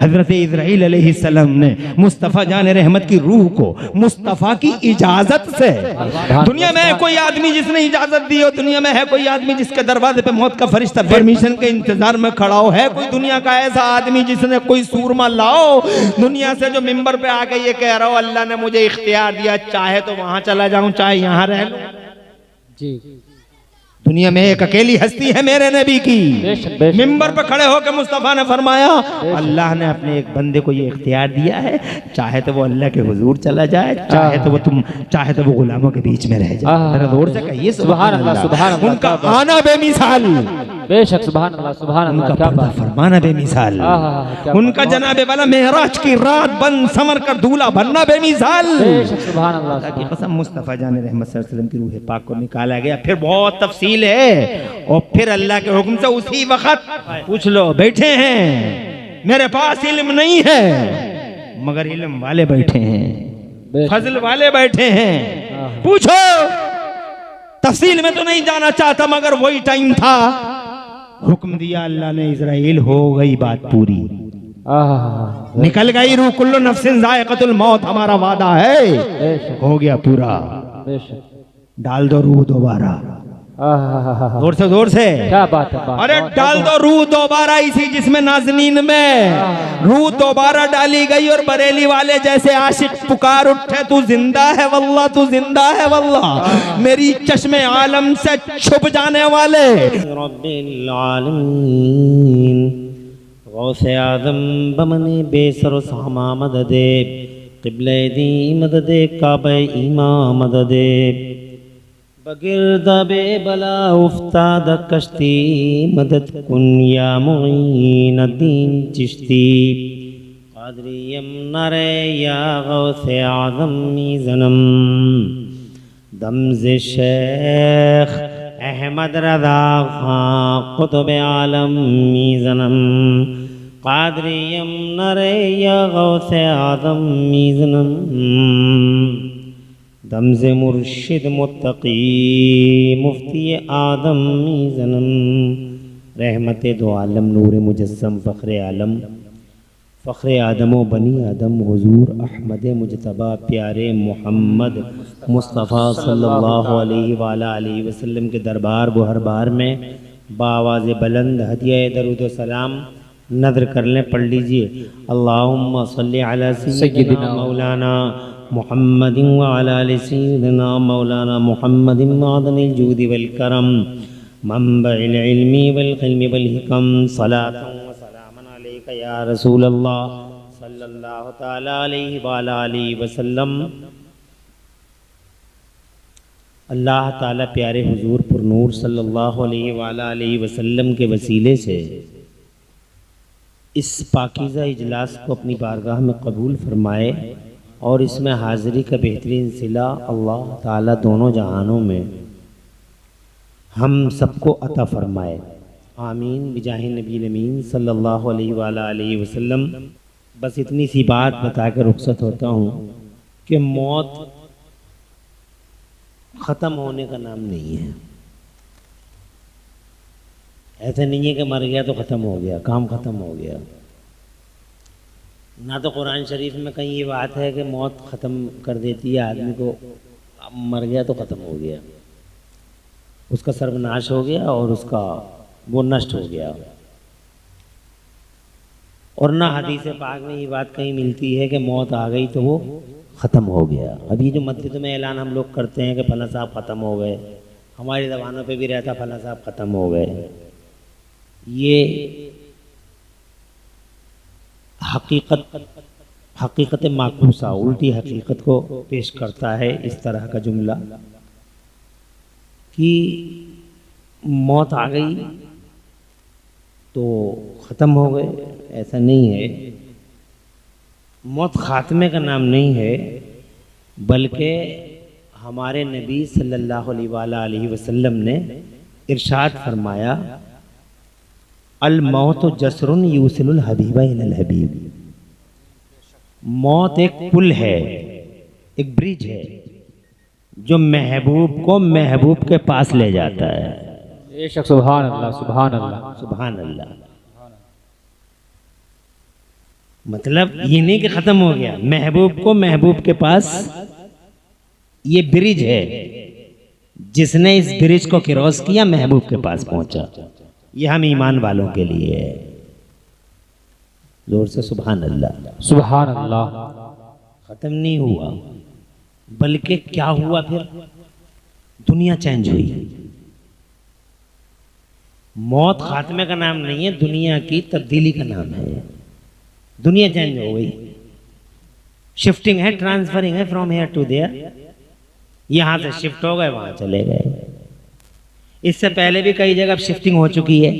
हजरत Israel अलैहिस्सलाम ने मुस्तफ़ा जान रहमत की रूह को मुस्तफ़ा की इजाजत से, दुनिया में है कोई आदमी जिसने इजाजत दी हो, दुनिया में है कोई आदमी जिसके दरवाजे पे मौत का फरिश्ता परमिशन के इंतजार में खड़ा हो, है कोई दुनिया का ऐसा आदमी जिसने कोई सूरमा लाओ दुनिया से जो मिंबर पे आके ये कह रहा हो अल्लाह ने मुझे इख्तियार दिया, चाहे तो वहां चला जाऊं चाहे यहां रह लूं जी। दुनिया में एक अकेली हस्ती है मेरे नबी की, मिंबर पर खड़े होकर मुस्तफा ने फरमाया अल्लाह ने अपने एक बंदे को ये इख्तियार दिया है, चाहे तो वो अल्लाह के हुजूर चला जाए, चाहे तो वो गुलामों के बीच में रह जाए। जरा जोर से कहिए सुभान अल्लाह, सुभान अल्लाह। उनका आना बेमिसाल, बेशक सुभान अल्लाह, सुभान अल्लाह। उनका पर्दा फरमाना बेमिसाल, उनका जनाबे वाला मेराज की रात बन समर कर दूल्हा बनना बेमिसाल, सुभान अल्लाह की कसम। मुस्तफा जान रहमत सल्लल्लाहु अलैहि वसल्लम की रूह पाक को निकाला गया, फिर बहुत तफसील है और फिर अल्लाह के हुक्म से उसी वक्त पूछ लो, बैठे हैं मेरे पास इल्म नहीं है मगर इल्म वाले बैठे हैं, फजल वाले बैठे हैं, पूछो। तफसील में तो नहीं जाना चाहता मगर वही टाइम था, हुक्म दिया अल्लाह ने, इज़राइल हो गई बात पूरी, निकल गई रूह, कुल्लु नफ्सिन ज़ाइक़तुल मौत, हमारा वादा है, हो गया पूरा, डाल दो रूह दोबारा। जोर से क्या बात है, अरे डाल दो रूह दोबारा इसी जिसमें नाज़नीन में रूह दोबारा डाली गई और बरेली वाले जैसे आशिक पुकार उठे, तू जिंदा है वल्लाह, तू जिंदा है वल्लाह, मेरी चश्मे आलम से छुप जाने वाले रब्बिल आलमीन गौसे आज़म बमने बेसर सामा मददे क़िबले दी मददे काबे ईमा मददे बगिरद बेबला उफ्ताद कश्ती मदद कुन या मुईन दीन चिश्ती क़ादरियम नरे या गौसे आज़म मीज़नम दमज़ शेख अहमद रज़ा खां क़ुतुब आलम मीज़नम क़ादरियम नरे या गौसे आज़म मीज़नम दमज़े मुर्शिद मुत्तकी मुफ्ती आदम मीज़नम रहमत दो आलम नूर मुजस्सम फ़ख्र आलम फ़ख्र आदम व बनी आदम हुज़ूर अहमद मुजतबा प्यारे मोहम्मद मुस्तफ़ा सल्लल्लाहु अलैहि वसल्लम के दरबार गुहरबार में बावाज़ बुलंद हदिया दरूद व सलाम नज़र कर लें, पढ़ लीजिए। अल्लाहुम्मा सल्लि अला सय्यिदिना मौलाना मुहम्मदिन व अला आलि सय्यिदिना मौलाना मुहम्मदिन मादनिल जूदि वल करम मंबइल इल्मी वल क़िल्मी वल हिकम सलातन व सलामन अलैका या रसूल अल्लाह सल्लल्लाहु तआला अलैहि व अला आलिहि वसल्लम। अल्लाह ताला प्यारे हुजूर पुरनूर सल्लल्लाहु अलैहि व अला आलिहि वसल्लम के वसीले से इस पाकीज़ा इजलास को अपनी बारगाह में कबूल फरमाए और इसमें हाज़िरी का बेहतरीन सिला अल्लाह ताला दोनों जहानों में हम सबको अता फरमाए, आमीन बिजाहि नबी अमीन सल्लल्लाहु अलैहि वसल्लम। बस इतनी सी बात बता कर रुखसत होता हूँ कि मौत ख़त्म होने का नाम नहीं है। ऐसा नहीं है कि मर गया तो ख़त्म हो गया, काम ख़त्म हो गया। ना तो कुरान शरीफ में कहीं ये बात है कि मौत ख़त्म कर देती है आदमी को, मर गया तो ख़त्म हो गया, उसका सर्वनाश हो गया और उसका वो नष्ट हो गया। और ना हदीस पाक में ये बात कहीं मिलती है कि मौत आ गई तो वो ख़त्म हो गया। अभी जो मस्जिद में ऐलान हम लोग करते हैं कि फलां साहब ख़त्म हो गए, हमारी ज़बानों पे भी रहता फलां साहब ख़त्म हो गए, ये हकीकत माकूसा उल्टी हकीकत को पेश करता है। इस तरह का जुमला कि मौत आ गई तो ख़त्म हो गए, ऐसा नहीं है। मौत ख़ात्मे का नाम नहीं है, बल्कि हमारे नबी सल्लल्लाहु अलैहि वसल्लम ने इरशाद फरमाया अल मौत जसरुन यूसिलुल हबीबा इलल हबीब। मौत एक पुल है, एक ब्रिज है जो महबूब को महबूब के पास ले जाता है। बेशक सुभान अल्लाह, सुभान अल्लाह, सुभान अल्लाह। मतलब ये नहीं कि खत्म हो गया, महबूब को महबूब के पास ये ब्रिज है, जिसने इस ब्रिज को क्रॉस किया महबूब के पास पहुंचा। ये हम ईमान वालों के लिए है। जोर से सुभान अल्लाह। सुभान अल्लाह। खत्म नहीं हुआ, बल्कि क्या हुआ फिर, दुनिया चेंज हुई। मौत खात्मे का नाम नहीं है, दुनिया की तब्दीली का नाम है। दुनिया चेंज हो गई, शिफ्टिंग है, ट्रांसफरिंग है फ्रॉम हियर टू देयर। यहां से शिफ्ट हो गए, वहां चले गए। इससे पहले भी कई जगह शिफ्टिंग हो चुकी है,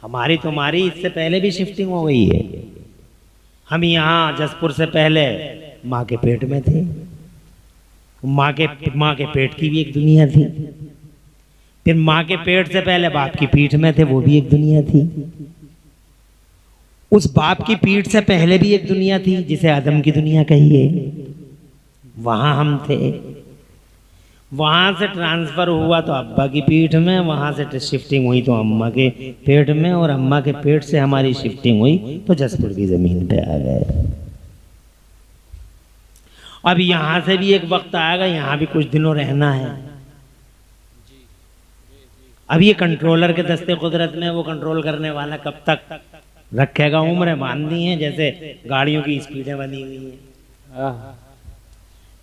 हमारी तुम्हारी इससे पहले भी शिफ्टिंग हो गई है। हम यहाँ जसपुर से पहले माँ के पेट में थे, माँ के पेट की भी एक दुनिया थी। फिर माँ के पेट से पहले बाप की पीठ में थे, वो भी एक दुनिया थी। उस बाप की पीठ से पहले भी एक दुनिया थी, जिसे आदम की दुनिया कहिए, वहां हम थे। वहां से ट्रांसफर हुआ तो अब्बा की पीठ में, वहां से शिफ्टिंग हुई तो अम्मा के पेट में, और अम्मा के पेट से हमारी शिफ्टिंग हुई तो जसपुर की जमीन पे आ गए। अब यहां से भी एक वक्त आएगा, यहां भी कुछ दिनों रहना है। अब ये कंट्रोलर के दस्ते कुदरत में, वो कंट्रोल करने वाला कब तक रखेगा। उम्रें बांधी हैं, जैसे गाड़ियों की स्पीडें बनी हुई हैं,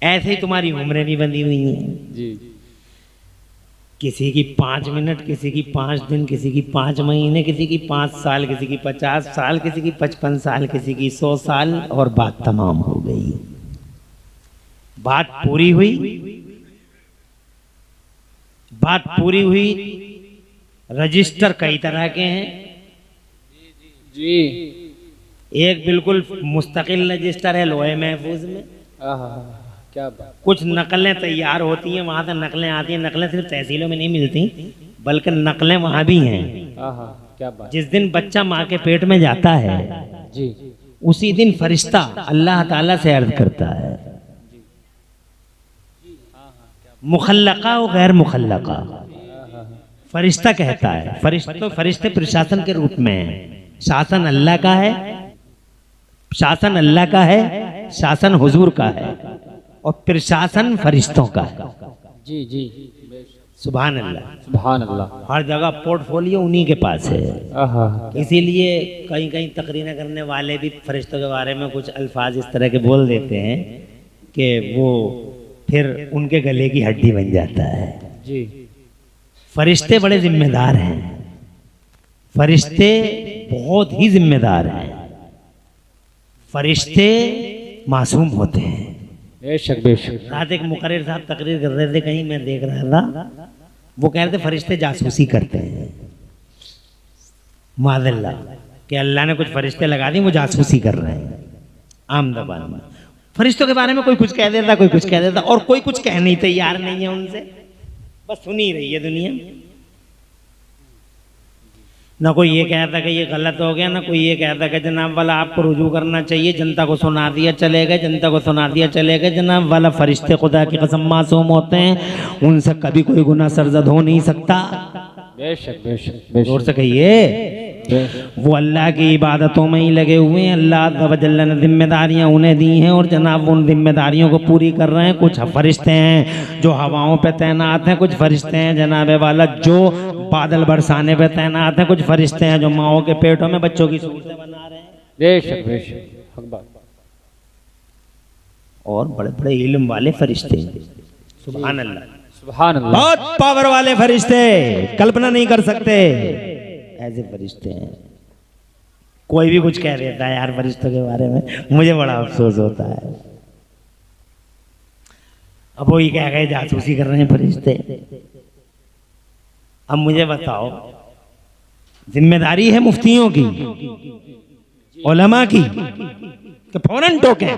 ऐसे ही तुम्हारी उम्रें भी बंधी हुई हैं जी। किसी की 5 मिनट, किसी की 5 दिन, किसी की 5 महीने, किसी की 5 साल, किसी की 50 साल, किसी की 55 साल, किसी की 100 साल, और बात तमाम हो गई। बात पूरी हुई, बात पूरी हुई। रजिस्टर कई तरह के हैं जी। एक बिल्कुल मुस्तकिल रजिस्टर है लोहे महफूज में। क्या बात। कुछ नकलें तैयार होती हैं, वहां से नकलें आती हैं। नकलें सिर्फ तहसीलों में नहीं मिलती, बल्कि नकलें वहां भी हैं। क्या बात। जिस दिन बच्चा माँ के पेट में जाता है जी, उसी दिन फरिश्ता अल्लाह ताला से अर्ज करता है, मुखल्लका और गैर मुखल्लका। फरिश्ता कहता है, फरिश्ते प्रशासन के रूप में हैं। शासन अल्लाह का है, शासन अल्लाह का है, शासन हुजूर का है, और प्रशासन फरिश्तों का है। जी जी, सुभान अल्लाह, सुभान अल्लाह। हर जगह पोर्टफोलियो उन्हीं के पास है। इसीलिए कहीं कहीं तकरीरें करने वाले भी फरिश्तों के बारे में कुछ अल्फाज इस तरह के बोल देते हैं कि वो फिर उनके गले की हड्डी बन जाता है जी। फरिश्ते बड़े जिम्मेदार हैं, फरिश्ते बहुत ही जिम्मेदार हैं, फरिश्ते मासूम होते हैं। बेशक बेशक। रात एक मुकर्रिर साहब तकरीर कर रहे थे, कहीं मैं देख रहा था, वो कह रहे थे फरिश्ते जासूसी करते हैं। माज़ल्लाह कि अल्लाह ने कुछ फरिश्ते लगा दी, वो जासूसी कर रहे हैं। आम दबान में फरिश्तों के बारे में कोई कुछ कह देता, कोई कुछ कह देता, और कोई कुछ कहने तैयार नहीं है उनसे, बस सुन ही रही है दुनिया। ना कोई ये कहता कि ये गलत हो गया, ना कोई ये कहता कि जनाब वाला आपको रुजू करना चाहिए, जनता को सुना दिया चले गए, जनता को सुना दिया चले गए। जनाब वाला फरिश्ते खुदा की कसम मासूम होते हैं, उनसे कभी कोई गुनाह सरजद हो नहीं सकता। बेशक बेशक। जोर से कहिए, वो अल्लाह की इबादतों में ही लगे हुए हैं। अल्लाह तवज्जल ने जिम्मेदारियां उन्हें दी हैं, और जनाब उन जिम्मेदारियों को पूरी कर रहे हैं। कुछ फरिश्ते हैं जो हवाओं पे तैनात हैं, कुछ फरिश्ते हैं जनाब वाला जो बादल बरसाने पे तैनात हैं, कुछ फरिश्ते हैं जो माओं के पेटों में बच्चों की सूरतें बना रहे हैं। बेशक बेशक, हक बात। और बड़े बड़े इल्म वाले फरिश्ते हैं, सुभान अल्लाह, सुभान अल्लाह। बहुत पावर वाले फरिश्ते, कल्पना नहीं कर सकते ऐसे फरिश्ते हैं। कोई भी कुछ कह देता है यार फरिश्तों के बारे में, मुझे बड़ा अफसोस होता है। अब वो ही कह गए जासूसी कर रहे हैं फरिश्ते। अब मुझे बताओ, जिम्मेदारी है मुफ्तियों की, उलमा की, कि फौरन टोके,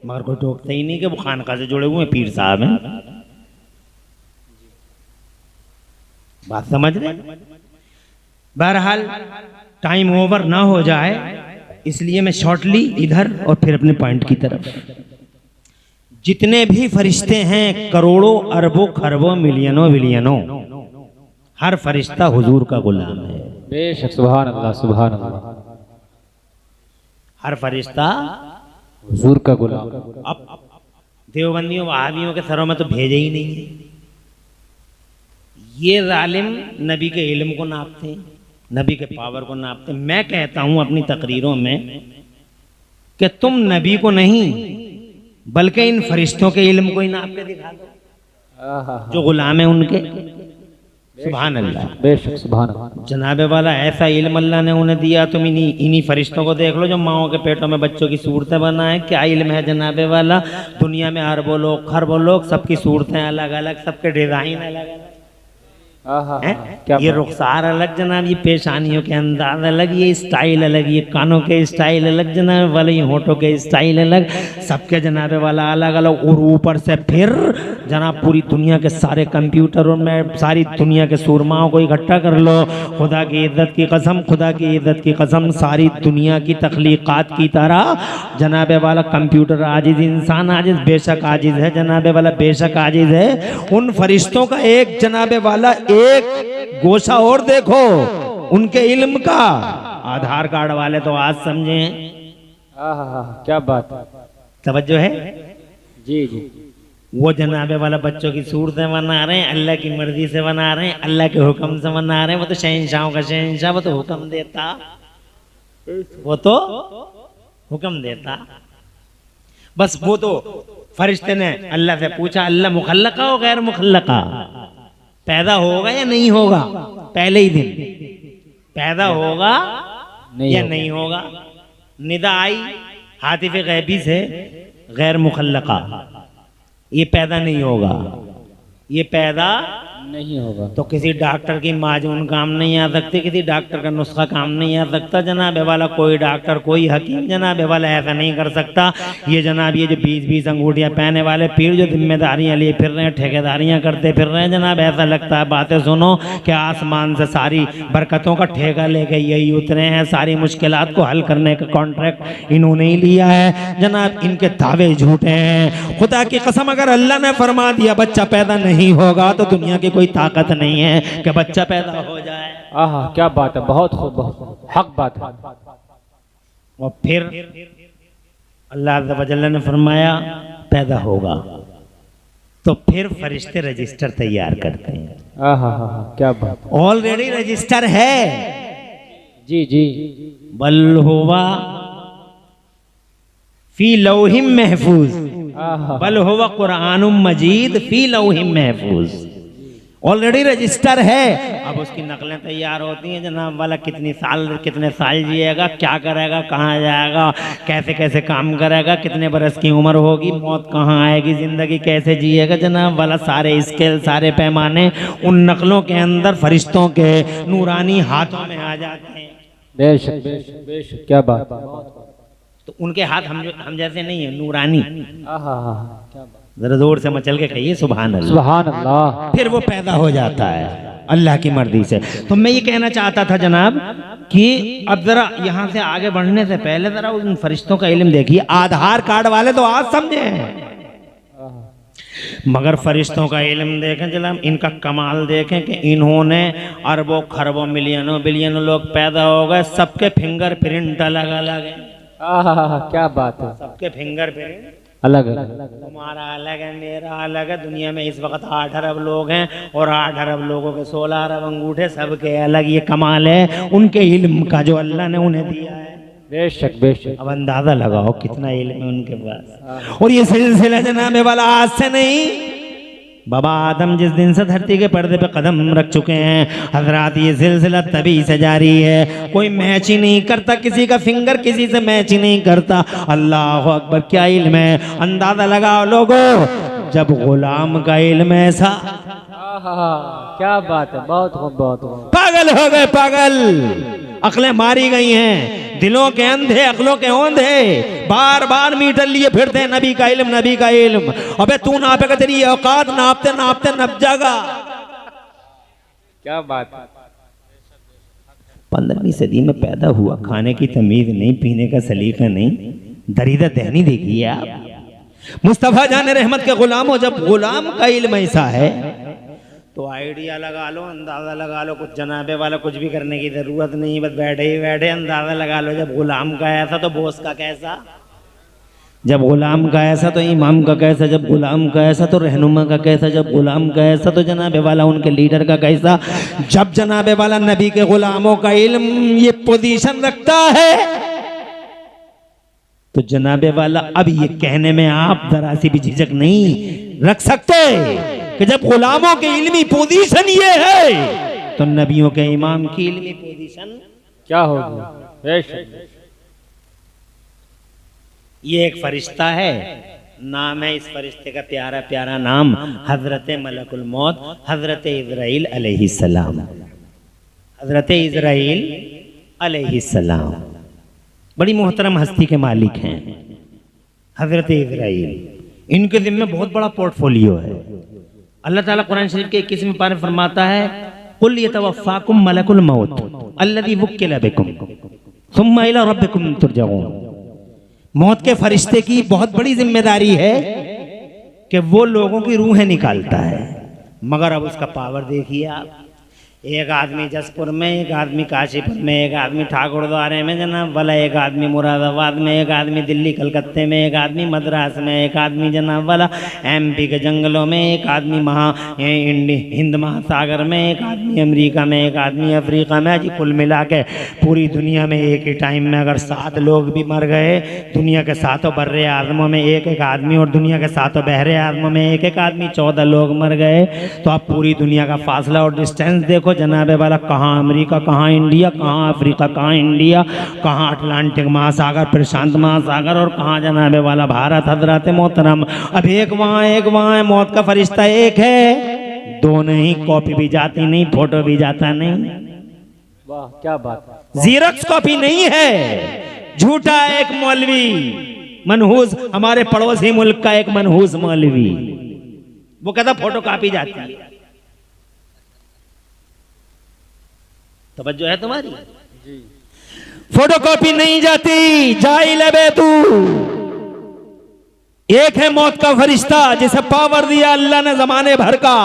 मगर कोई टोकते ही नहीं कि वो खानका से जुड़े हुए पीर साहब हैं। बात समझ रहे? बहरहाल टाइम ओवर ना हो जाए, इसलिए मैं शॉर्टली इधर और फिर अपने पॉइंट की तरफ। जितने भी फरिश्ते हैं, करोड़ों अरबों खरबों मिलियनों बिलियनों, हर फरिश्ता हुजूर का गुलाम है। बेशक, सुभान अल्लाह, सुभान अल्लाह। हर फरिश्ता हुजूर का गुलाम। अब देवबंदियों वहाबियों के सरों में तो भेजे ही नहीं है। ये जालिम नबी के इल्म को नापते हैं, नबी के पावर को नापते हैं। मैं कहता हूं अपनी तकरीरों में कि तुम नबी को नहीं बल्कि इन फरिश्तों के इल्म को ही नाप के दिखा दो जो गुलाम है उनके। सुभान अल्लाह, बेशक सुभान अल्लाह। जनाबे वाला ऐसा इल्म अल्लाह ने उन्हें दिया। तुम इन्हीं फरिश्तों को देख लो जो माओ के पेटों में बच्चों की सूरतें बनाए। क्या इल्म है जनाबे वाला। दुनिया में अरबों लोग खरबों लोग, सबकी सूरतें अलग अलग, सबके डिजाइन अलग अलग हैं? क्या ये रुखसार अलग जनाब, ये पेशानियों के अंदाज अलग, ये स्टाइल अलग, ये कानों के स्टाइल अलग जनाब वाले, ये होठों के स्टाइल अलग, सबके जनाबे वाला अलग अलग। और ऊपर से फिर जनाब पूरी दुनिया के सारे कंप्यूटरों में सारी दुनिया के सूरमाओं को इकट्ठा कर लो। खुदा की इज्जत की कसम, खुदा की इज्जत की कसम, सारी दुनिया की तख्लीकात की तरह जनाबे वाला कंप्यूटर आजिज, इंसान आजिज, बेशक आजिज है जनाबे वाला, बेशक आजिज है। उन फरिश्तों का एक जनाबे वाला एक गोशा और देखो उनके इल्म का। आधार कार्ड वाले तो आज समझे, क्या बात है। तवज्जो है जी जी। वो जनाबे वाला बच्चों की सूरतें बना रहे हैं, अल्लाह की मर्जी से बना रहे हैं, अल्लाह के हुक्म से बना रहे हैं। वो तो शहंशाहों का शहंशाह, वो तो हुक्म देता, वो तो हुक्म देता। बस वो तो फरिश्ते ने अल्लाह से पूछा, अल्लाह मुखल्लका हो गैर मुखल्लका, पैदा होगा या नहीं होगा, पहले ही दिन पैदा होगा या नहीं होगा। निदा आई हातिफ गैबी से, गैर मुखल्लका, ये पैदा नहीं होगा, ये पैदा नहीं होगा। तो किसी डॉक्टर की माजून काम नहीं आ सकती, किसी डॉक्टर का नुस्खा काम नहीं आ सकता जनाबे वाला। कोई डॉक्टर कोई हकीम जनाबे वाला ऐसा नहीं कर सकता। ये जनाब ये जो 20-20 अंगूठियां पहने वाले पीर जो जिम्मेदारियां लिए फिर रहे हैं, ठेकेदारियां करते फिर रहे हैं जनाब, ऐसा लगता है बातें सुनो कि आसमान से सारी बरकतों का ठेका लेके यही उतरे हैं, सारी मुश्किलात को हल करने का कॉन्ट्रैक्ट इन्होंने ही लिया है जनाब। इनके दावे झूठे हैं। खुदा की कसम अगर अल्लाह ने फरमा दिया बच्चा पैदा नहीं होगा तो दुनिया की कोई ताकत नहीं है कि बच्चा पैदा हो जाए। क्या बात है, बहुत खूब, बहुत हक बात है। और फिर अल्लाह अज़्ज़ व जल्ल ने फरमाया पैदा होगा, तो फिर फरिश्ते रजिस्टर तैयार करते हैं। क्या बात। ऑलरेडी रजिस्टर है। जी जी। बल हुवा फी लौहिम महफूज, बल हुवा कुरानुम मजीद फी लौहिम महफूज। ऑलरेडी रजिस्टर है। अब उसकी नकलें तैयार होती हैं जनाब वाला, कितने साल जिएगा, क्या करेगा, कहाँ जाएगा, कैसे कैसे काम करेगा, कितने बरस की उम्र होगी, मौत कहाँ आएगी, जिंदगी कैसे जिएगा जनाब वाला, सारे स्केल सारे पैमाने उन नकलों के अंदर फरिश्तों के नूरानी हाथों में आ जाते हैं। बेशक बेशक बेशक, क्या बात। तो उनके हाथ हम जैसे नहीं है, नूरानी। क्या बात। जरा जोर से मचल के कहिए सुभान अल्लाह। सुभान अल्लाह। फिर वो पैदा हो जाता है अल्लाह की मर्जी से। तो मैं ये कहना चाहता था जनाब कि अब जरा यहाँ से आगे बढ़ने से पहले जरा उन फरिश्तों का इल्म देखिए। आधार कार्ड वाले तो आज समझे हैं, मगर फरिश्तों का इल्म देखें जनाब, इनका कमाल देखें कि इन्होंने अरबों खरबों मिलियनों बिलियनों लोग पैदा हो गए, सबके फिंगर प्रिंट अलग अलग है। क्या बात है। सबके फिंगर प्रिंट अलग अलग। तुम्हारा अलग है, मेरा अलग है। दुनिया में इस वक्त 8 अरब लोग हैं और 8 अरब लोगों के 16 अरब अंगूठे, सबके अलग। ये कमाल है उनके इल्म का जो अल्लाह ने उन्हें दिया है। बेशक बेशक। अब अंदाजा लगाओ कितना इल्म है उनके पास। और ये सिलसिला जनाब वाला आज से नहीं, बाबा आदम जिस दिन से धरती के पर्दे पे कदम रख चुके हैं हजरात, ये सिलसिला तभी से जारी है। कोई मैच ही नहीं करता, किसी का फिंगर किसी से मैच ही नहीं करता। अल्लाह अकबर, क्या इल्म है। अंदाजा लगाओ लोगों, जब गुलाम का इल्म ऐसा। क्या बात है, बहुत खूब बहुत खूब। पागल हो गए, पागल। अकलें मारी गई हैं, दिलों के अंधे, अकलों के औंधे बार बार मीटर लिए फिरते हैं नबी का इल्म, नबी का इल्म। अबे तू नापेगा, तेरी औकात नापते नापते नप जाएगा। क्या बात है। 15वीं सदी में पैदा हुआ, खाने की तमीज नहीं, पीने का सलीका नहीं, दरीदा दहनी देखिए आप। मुस्तफा जान रहमत के गुलामों, जब गुलाम का इल्म ऐसा है तो आइडिया लगा लो, अंदाजा लगा लो, कुछ जनाबे वाला कुछ भी करने की जरूरत नहीं, बस बैठे ही बैठे अंदाजा लगा लो। जब गुलाम का ऐसा तो बोस का कैसा, जब गुलाम का ऐसा तो इमाम का कैसा, जब गुलाम का ऐसा तो रहनुमा का कैसा, जब गुलाम का ऐसा तो जनाबे वाला उनके लीडर का कैसा। जब जनाबे वाला नबी के गुलामों का इल्म ये पोजीशन रखता है तो जनाबे वाला अब ये कहने में आप जरा सी भी झिझक नहीं रख सकते कि जब गुलामों के इल्मी पोजीशन ये है तो नबियों के इमाम की इल्मी पोजीशन क्या होगी? बेशक। ये एक फरिश्ता है, नाम है इस फरिश्ते का प्यारा प्यारा नाम हजरत मलकुल मौत, हजरत इज़राइल अलैहिस्सलाम। हजरत इज़राइल अलैहिस्सलाम बड़ी मोहतरम हस्ती के मालिक हैं हजरत इज़राइल। इनके जिम्मे बहुत बड़ा पोर्टफोलियो है। अल्लाह ताला कुरान शरीफ के 21वें पारे फरमाता है, कुल यतवफ़्फ़ाकुम मलकुल मौत अल्लज़ी वुक्किला बिकुम सुम्मा इला रब्बिकुम तुरजऊन। मौत के फरिश्ते की बहुत बड़ी जिम्मेदारी है कि वो लोगों की रूहें निकालता है। मगर अब उसका पावर देखिए आप, एक आदमी जसपुर में, एक आदमी काशीपुर में, एक आदमी ठाकुरद्वारे में जनाब वाला, एक आदमी मुरादाबाद में, एक आदमी दिल्ली कलकत्ते में, एक आदमी मद्रास में, एक आदमी जनाब वाला एमपी के जंगलों में, एक आदमी हिंद महासागर में, एक आदमी अमेरिका में, एक आदमी अफ्रीका में। जी कुल मिला के पूरी दुनिया में एक ही टाइम में अगर 7 लोग भी मर गए, दुनिया के 7 बर्रे आज़मों में एक एक आदमी और दुनिया के 7 बहरे आज़मों में एक एक आदमी, 14 लोग मर गए, तो आप पूरी दुनिया का फासला और डिस्टेंस देखो जनाबे वाला, कहाँ अमेरिका, कहाँ इंडिया, कहाँ अफ्रीका, कहाँ इंडिया, कहाँ अटलांटिक महासागर, प्रशांत महासागर, और कहाँ जनाबे वाला भारत। हजरत मोहतरम अब एक वहाँ है, मौत का फरिश्ता एक है, 2 नहीं, कॉपी भी जाती नहीं, फोटो भी जाता नहीं। वाह क्या बात है। जीरक्स कॉपी नहीं है, झूठा एक मौलवी मनहूस, हमारे पड़ोसी मुल्क का एक मनहूस मौलवी, वो कहता फोटो कॉपी जाती है। तवज्जो है तुम्हारी? जी। फोटोकॉपी नहीं जाती, जाई लबे तू। एक है मौत का फरिश्ता जिसे पावर दिया अल्लाह ने जमाने भर का,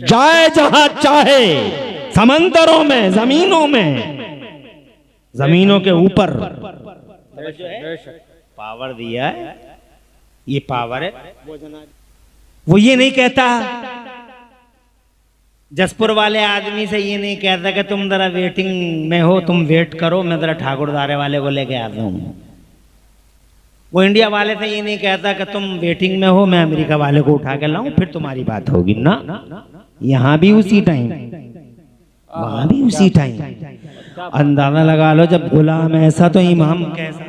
जाए जहां चाहे, समंदरों में, जमीनों में, जमीनों के ऊपर पावर दिया है। ये पावर है। वो ये नहीं कहता, जसपुर वाले आदमी से ये नहीं कहता कि तुम जरा वेटिंग में हो, तुम वेट करो, मैं जरा ठाकुरद्वारे वाले को लेके आता हूँ। वो इंडिया वाले से ये नहीं कहता कि तुम वेटिंग में हो, मैं अमेरिका वाले को उठा के लाऊं, फिर तुम्हारी बात होगी ना। यहाँ भी उसी टाइम, वहां भी उसी टाइम। अंदाजा लगा लो, जब गुलाम ऐसा तो इमाम कैसा।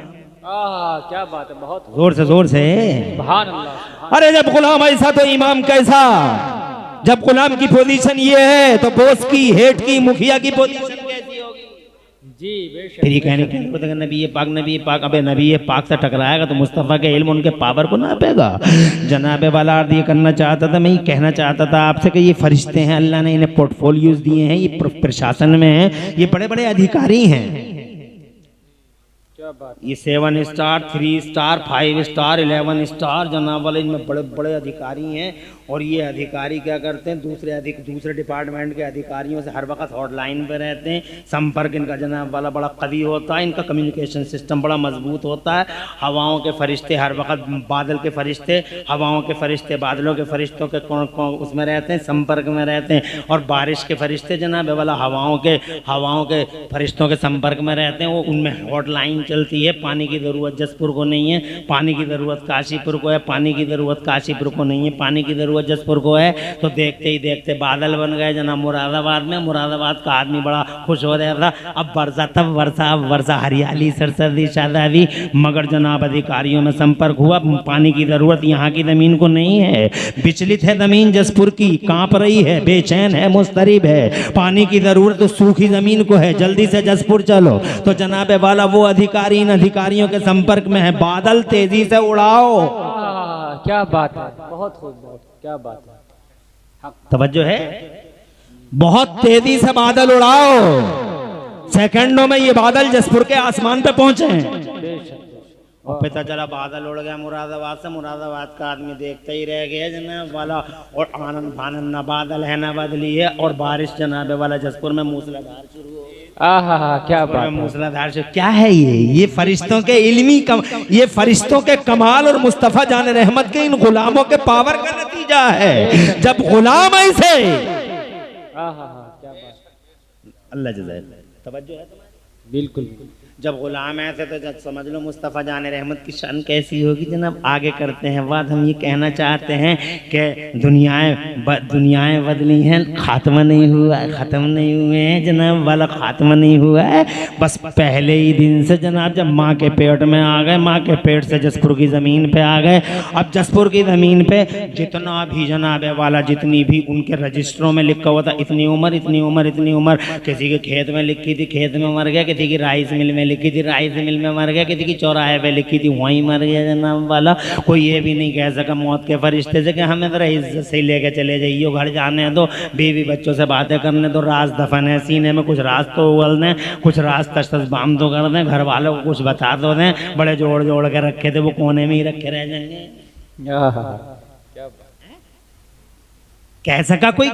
क्या बात है, बहुत जोर से सुभान अल्लाह। अरे जब गुलाम ऐसा तो इमाम कैसा। जब गुलाम की पोजीशन ये है तो बोस की, हेड की, मुखिया की पोजीशन कैसी होगी? जी बेशक। फिर ये कहने के नबी पाक, अबे नबी पाक से टकराएगा तो मुस्तफ़ा के इल्म उनके पावर को नापेगा। जनाबे वाला अर्ज ये करना चाहता था, मैं ये कहना चाहता था आपसे कि ये फरिश्ते हैं, अल्लाह ने इन्हें पोर्टफोलियोज दिए हैं, ये प्रशासन में हैं, ये बड़े बड़े अधिकारी हैं। ये 7 स्टार, 3 स्टार, 5 स्टार, 11 स्टार जनाब वाले, इनमें बड़े बड़े अधिकारी हैं। और ये अधिकारी क्या करते हैं, दूसरे डिपार्टमेंट के अधिकारियों से हर वक्त हॉटलाइन पे रहते हैं। संपर्क इनका जनाब वाला बड़ा कवी होता है, इनका कम्युनिकेशन सिस्टम बड़ा मजबूत होता है। हवाओं के फरिश्ते हर वक्त, बादल के फरिश्ते, हवाओं के फरिश्ते, बादलों के फरिश्तों के उसमें रहते हैं, संपर्क में रहते हैं। और बारिश के फरिश्ते जनाब वाला हवाओं के फरिश्तों के संपर्क में रहते हैं। वो उनमें हॉटलाइन चलती है। पानी की ज़रूरत जसपुर को नहीं है, पानी की ज़रूरत काशीपुर को है, पानी की ज़रूरत काशीपुर को नहीं है, पानी की ज़रूरत जसपुर को है। तो देखते ही देखते बादल बन गए जनाब मुरादाबाद में। मुरादाबाद का आदमी बड़ा खुश हो रहा था, अब वर्षा, तब वर्षा, अब वर्षा, हरियाली, सरसरी, शादाबी। मगर जनाब अधिकारियों में संपर्क हुआ, पानी की ज़रूरत यहाँ की ज़मीन को नहीं है। विचलित है ज़मीन जसपुर की, काँप रही है, बेचैन है, मुस्तरिब है। पानी की ज़रूरत तो सूखी ज़मीन को है, जल्दी से जसपुर चलो। तो जनाब वाला वो अधिकारी इन अधिकारियों के संपर्क में है, बादल तेजी से उड़ाओ। क्या बात है, बहुत खूब, बहुत क्या बात है। तवज्जो है, बहुत तेजी से बादल उड़ाओ। सेकंडों में ये बादल जसपुर के आसमान पे पहुंचे हैं। और पता चला बादल उड़ गया मुरादाबाद से, मुरादाबाद का आदमी देखते ही रह गया जनाब वाला, और आनंद फानंद, न बादल है न बदली है, और बारिश जनाब वाला जसपुर में मूसलाधार शुरू हो गई। आहा क्या बात है। मूसलाधार से क्या है ये फरिश्तों के इल्मी ये फरिश्तों के कमाल और मुस्तफ़ा जान रहमत के इन गुलामों के पावर का नतीजा है। जब गुलाम ऐसे आहा क्या बात, अल्लाह जज़ाए तवज्जो है तुम्हारी, बिल्कुल जब गुलाम ऐसे तो जब समझ लो मुस्तफ़ा जान रहमत की शान कैसी होगी जनाब। आगे करते हैं बात, हम ये कहना चाहते हैं कि दुनियाएं बदली हैं, खात्मा नहीं हुआ है, ख़त्म नहीं हुए हैं जनाब वाला, खात्मा नहीं हुआ है। बस पहले ही दिन से जनाब जब माँ के पेट में आ गए, माँ के पेट से जसपुर की ज़मीन पे आ गए। अब जसपुर की ज़मीन पे जितना भी जनाब वाला, जितनी भी उनके रजिस्टरों में लिखा हुआ था, इतनी उम्र इतनी उम्र इतनी उम्र, किसी के खेत में लिखी थी खेत में मर गया, किसी की राइस मिल में लिखी थी राइस मिल में मर गया, किसी की चौराहे पे लिखी थी वहीं मर गया जनाब वाला। कोई ये भी नहीं कह सका मौत के फरिश्ते से कि हमें जरा इज्जत से लेके चले जाइए, घर जाने दो, बीवी बच्चों से बातें करने दो, राज दफन है सीने में, कुछ राज तो उगल दें, कुछ राज तश बाम तो कर दें, घर वालों को कुछ बता दो दें। बड़े जोड़ जोड़ के रखे थे वो कोने में ही रखे रह जाएंगे। आहा कह सका कोई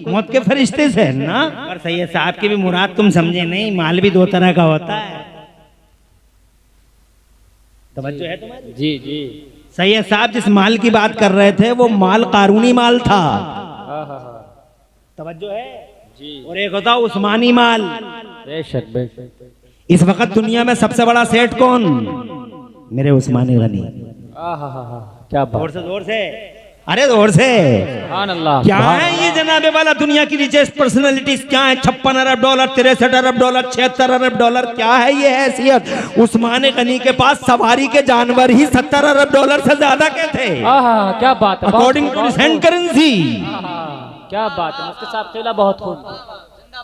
मौत के फरिश्ते से ना। और सैयद साहब की भी मुराद तुम समझे नहीं, माल भी दो तरह का होता है। तवज्जो है तुम्हारी? जी जी। सैयद साहब जिस माल की बात कर रहे थे वो माल कारूनी माल था। आहा तवज्जो है जी। और एक होता उस्मानी माल। बेशक बेशक। इस वक्त दुनिया में सबसे बड़ा सेठ कौन? मेरे उस्मानी गनी। आहा क्या बात, जोर से अरे जोर से सुभान अल्लाह। क्या है ये जनाबे वाला दुनिया की रिचेस्ट पर्सनैलिटीज क्या है? 56 अरब डॉलर, 63 अरब डॉलर, 76 अरब डॉलर, क्या है ये हैसियत? उस्मान गनी के पास सवारी के जानवर ही 70 अरब डॉलर से ज्यादा के थे, आहा क्या बात है, अकॉर्डिंग टू सेंट करेंसी। क्या बात है मुफ्ती साहब, केला बहुत खूब,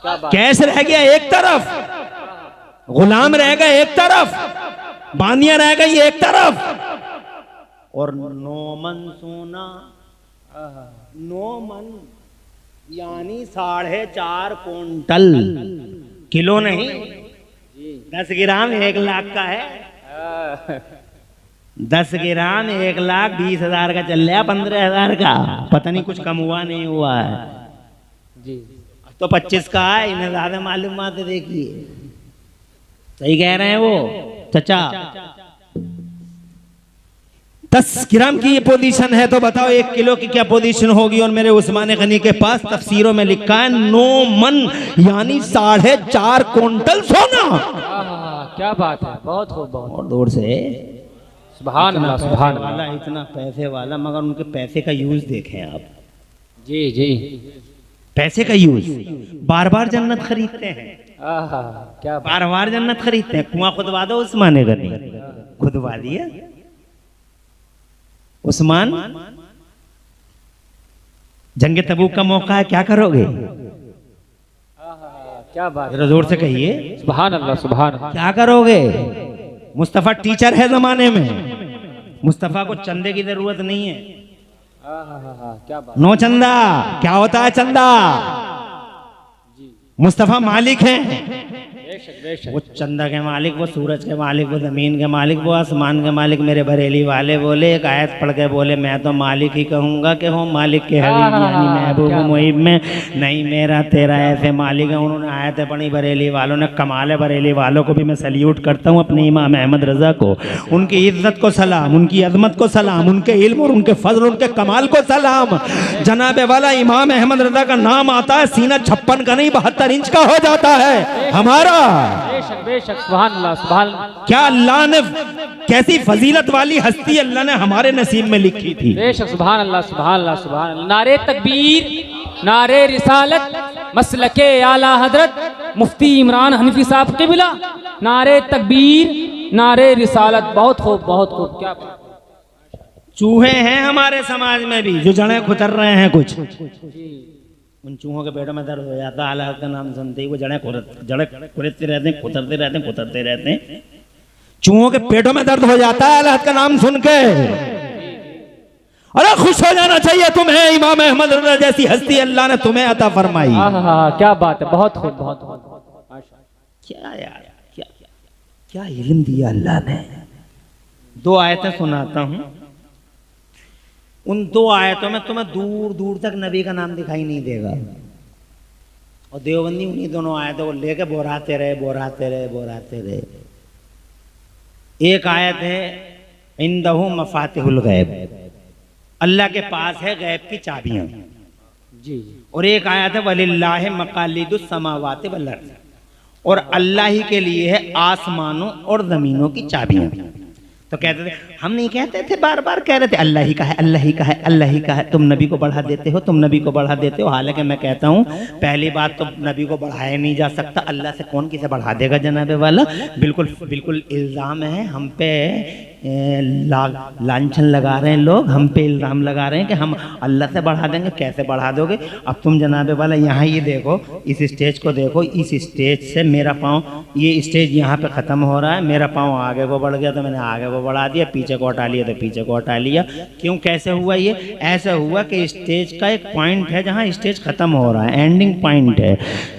क्या बात। कैश रह गया एक तरफ, गुलाम रह गए एक तरफ, बानिया रह गई एक तरफ, और 9 मन सोना, 9 मन यानी 4.5 कुंटल, किलो नहीं 10 ग्राम 1 लाख का है। 10 ग्राम 1,20,000 का चल रहा, 15,000 का, पता नहीं कुछ कम हुआ नहीं हुआ है जी। तो 25 का है, इन्हें ज्यादा मालूमात है। देखिए सही कह रहे हैं वो चचा। 10 ग्राम की ये पोजीशन है तो बताओ 1 किलो की क्या पोजीशन होगी? और मेरे उस्मान गनी के पास तफसीरों में लिखा है 9 मन यानी 4.5 कुंटल सोना। क्या बात है, बहुत खूब, बहुत और दूर से सुभान अल्लाह, सुभान वाला, अल्लाह। इतना पैसे वाला, मगर उनके पैसे का यूज देखें आप। जी जी। पैसे का यूज, बार बार जन्नत खरीदते हैं, आहा क्या बात। बार बार जन्नत खरीदते हैं। कुआं खुदवा दो उस्मान गनी, खुदवा दिया उस्मान। जंग तबूक का मौका है, क्या करोगे? क्या बात, जरा जोर से कहिए, सुभान अल्लाह, सुभान अल्लाह। क्या करोगे? मुस्तफा टीचर है जमाने में, मुस्तफा को चंदे की जरूरत नहीं है। क्या बात। नो चंदा, क्या होता है चंदा? मुस्तफा मालिक हैं, बेशक बेशक। वो चंदा के मालिक, वो सूरज के मालिक, वो जमीन के मालिक, वो आसमान के मालिक। मेरे बरेली वाले बोले, एक आयत पढ़ के बोले, मैं तो मालिक ही कहूंगा कि हो मालिक के हबीब यानी महबूब मुहिब में नहीं, मेरा तेरा ऐसे मालिक है। उन्होंने आयतें पढ़ी बरेली वालों ने, कमाल है। बरेली वालों को भी मैं सल्यूट करता हूँ, अपने इमाम अहमद रजा को, उनकी इज्जत को सलाम, उनकी अजमत को सलाम, उनके इल्म और उनके फजल, उनके कमाल को सलाम। जनाबे वाला इमाम अहमद रजा का नाम आता है, सीना 56 का नहीं 72 इंच का हो जाता है हमारा। बेशक बेशक, सुभान अल्लाह, सुभान अल्लाह। क्या अल्लाह ने, कैसी फजीलत वाली हस्ती अल्लाह ने हमारे नसीब में लिखी थी। बेशक, सुभान अल्लाह, सुभान अल्लाह, सुभान अल्लाह। नारे तकबीर, नारे रिसालत, मसलके आला हजरत मुफ्ती इमरान हनफी साहब क़िबला। नारे तकबीर, नारे रिसालत, बहुत खूब, बहुत खूब। क्या चूहे हैं हमारे समाज में भी जो जड़ें खुतर रहे हैं कुछ। उन चूहों के पेटों में दर्द हो जाता है, अल्लाह का नाम सुनते ही वो जड़ें खुरदते रहते हैं, खुतरते रहते हैं, खुतरते रहते हैं। चूहों के पेटों में दर्द हो जाता है अल्लाह का नाम सुन के। अरे खुश हो जाना चाहिए तुम्हें, इमाम अहमद रज़ा जैसी हस्ती अल्लाह ने तुम्हें अता फरमाई। क्या बात है, बहुत खूब, बहुत खूब। क्या यार, क्या क्या इल्म दिया अल्लाह ने, दो आयतें सुनाता हूं। उन दो आयतों में तुम्हें दूर दूर तक नबी का नाम दिखाई नहीं देगा, और देवबंदी उन्हीं दोनों आयतों को लेके बोराते रहे। एक आयत है इंदहु मफातिहुल गैब, अल्लाह के पास है गैब की चाबियां। जी और एक आयत है वलिल्लाहि मकालिदुस समावाति वल अर्ज़, और अल्लाह ही के लिए है आसमानों और जमीनों की चाबियां। तो कहते थे, हम नहीं कहते थे, बार बार कह रहे थे अल्लाह ही का है, अल्लाह ही का है, अल्लाह ही का है। तुम नबी को बढ़ा देते हो, तुम नबी को बढ़ा देते हो। हालांकि मैं कहता हूँ पहली बात तो नबी को बढ़ाया नहीं जा सकता, अल्लाह से कौन किसे बढ़ा देगा जनाबे वाला। बिल्कुल बिल्कुल इल्ज़ाम है हम पे, लांछन लगा रहे हैं लोग, हम पे इल्ज़ाम लगा रहे हैं कि हम अल्लाह से बढ़ा देंगे। कैसे बढ़ा दोगे? अब तुम जनाबे वाला यहाँ ये देखो, इस स्टेज को देखो, इस स्टेज से मेरा पाँव, ये स्टेज यहाँ पे ख़त्म हो रहा है, मेरा पाँव आगे को बढ़ गया तो मैंने आगे को बढ़ा दिया, पीछे को हटा लिया तो पीछे को हटा लिया। क्यों, कैसे हुआ ये? ऐसा हुआ कि स्टेज का एक पॉइंट है जहाँ स्टेज ख़त्म हो रहा है, एंडिंग पॉइंट है।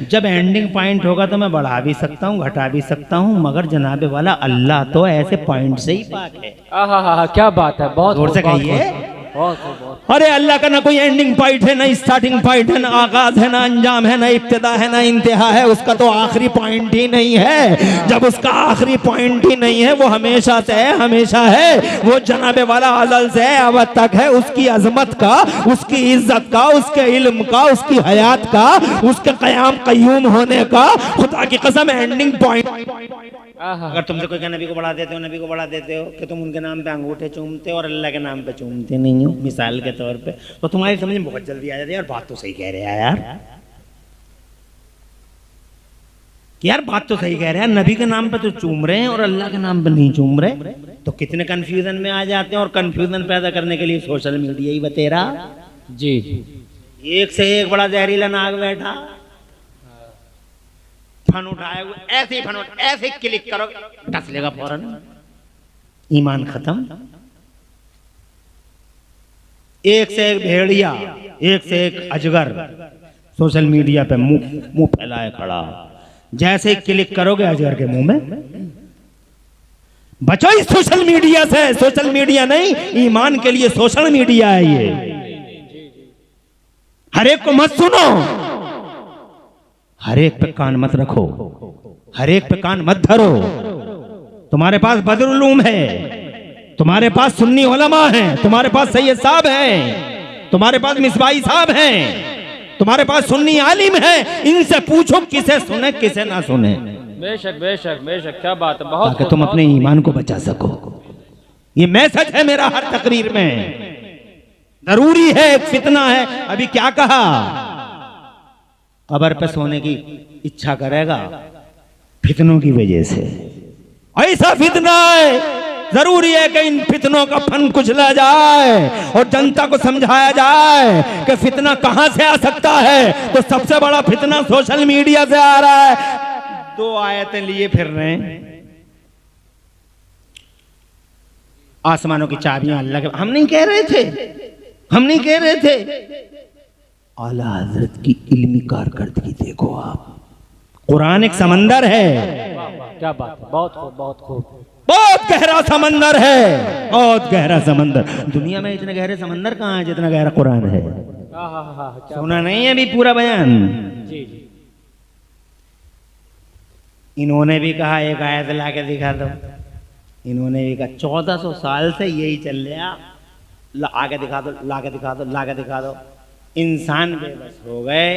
जब एंडिंग पॉइंट होगा तो मैं बढ़ा भी सकता हूँ, घटा भी सकता हूँ, मगर जनाबे वाला अल्लाह तो ऐसे पॉइंट से ही पाक है। आहा, क्या बात है, बहुत जोर से कहिए। बहुत। अरे अल्लाह का ना कोई एंडिंग पॉइंट है, ना स्टार्टिंग पॉइंट है, ना आगाज है, ना अंजाम है, ना इब्तिदा है, ना इंतहा है। उसका तो आखिरी पॉइंट ही नहीं है। जब उसका आखिरी पॉइंट ही नहीं है, वो हमेशा से है, हमेशा है। वो जनाबे वाला अज़ल से अब तक है। उसकी अजमत का, उसकी इज्जत का, उसके इल्म का, उसकी हयात का, उसके क़याम क़य्यूम होने का, खुदा की कसम एंडिंग पॉइंट। अगर तुमसे कोई नबी को बढ़ा देते हो, नबी को बढ़ा देते हो कि तुम उनके नाम पे अंगूठे चूमते हो और अल्लाह के नाम पे चूमते नहीं हो, मिसाल के तौर पे, तो तुम्हारी समझ में बहुत जल्दी आ जाती है यार बात तो सही कह रहे हैं यार बात तो सही कह रहे हैं, नबी के नाम पे तो चूम रहे हैं और अल्लाह के नाम पे नहीं चूम रहे। तो कितने कंफ्यूजन में आ जाते हैं, और कंफ्यूजन पैदा करने के लिए सोशल मीडिया ही बतेरा। जी एक से एक बड़ा जहरीला नाग बैठा, फन उठाए हुए, ऐसे ही फन ऐसे ही क्लिक करो टस लेगा फौरन, ईमान खत्म। एक से एक भेड़िया, एक से एक अजगर सोशल मीडिया पे मुंह फैलाए खड़ा, जैसे ही क्लिक करोगे अजगर के मुंह में। बचो इस सोशल मीडिया से। सोशल मीडिया नहीं, ईमान के लिए सोशल मीडिया है ये। हर एक को मत सुनो, हर एक पे कान मत रखो, हर एक पे कान मत धरो। तुम्हारे पास बदरुल उलूम है, तुम्हारे पास सुन्नी उलमा हैं, तुम्हारे पास सैयद साहब हैं, तुम्हारे पास मिसबाई साहब हैं, तुम्हारे पास सुन्नी आलिम है। इनसे पूछो किसे सुने किसे ना सुने। बेशक बेशक बेशक, क्या बात है, बहुत ताकि तुम अपने ईमान को बचा सको। ये मैसेज है मेरा हर तकरीर में। जरूरी है, एक फितना है। अभी क्या कहा, कब्र पे सोने की इच्छा करेगा फितनों की वजह से। ऐसा फितना है, जरूरी है कि इन फितनों का फन कुचला जाए और जनता को समझाया जाए कि फितना कहां से आ सकता है। तो सबसे बड़ा फितना सोशल मीडिया से आ रहा है। दो आयतें लिए फिर रहे हैं, आसमानों की चाबियां अल्लाह के। हम नहीं कह रहे थे, हम नहीं कह रहे थे। आला हजरत की इल्मी कारकर्दगी देखो आप। कुरान एक समंदर है, क्या बात है, बहुत खूब बहुत खूब। बहुत गहरा समंदर है, बहुत गहरा समंदर। दुनिया में इतने गहरे समंदर कहाँ है जितना गहरा कुरान है। सुना नहीं है अभी पूरा बयान? जी। इन्होंने भी कहा एक आयत ला के दिखा दो, इन्होंने भी कहा 1400 साल से यही चल रहा, आगे दिखा दो, ला के दिखा दो, ला के दिखा दो। इंसान बेबस हो गए,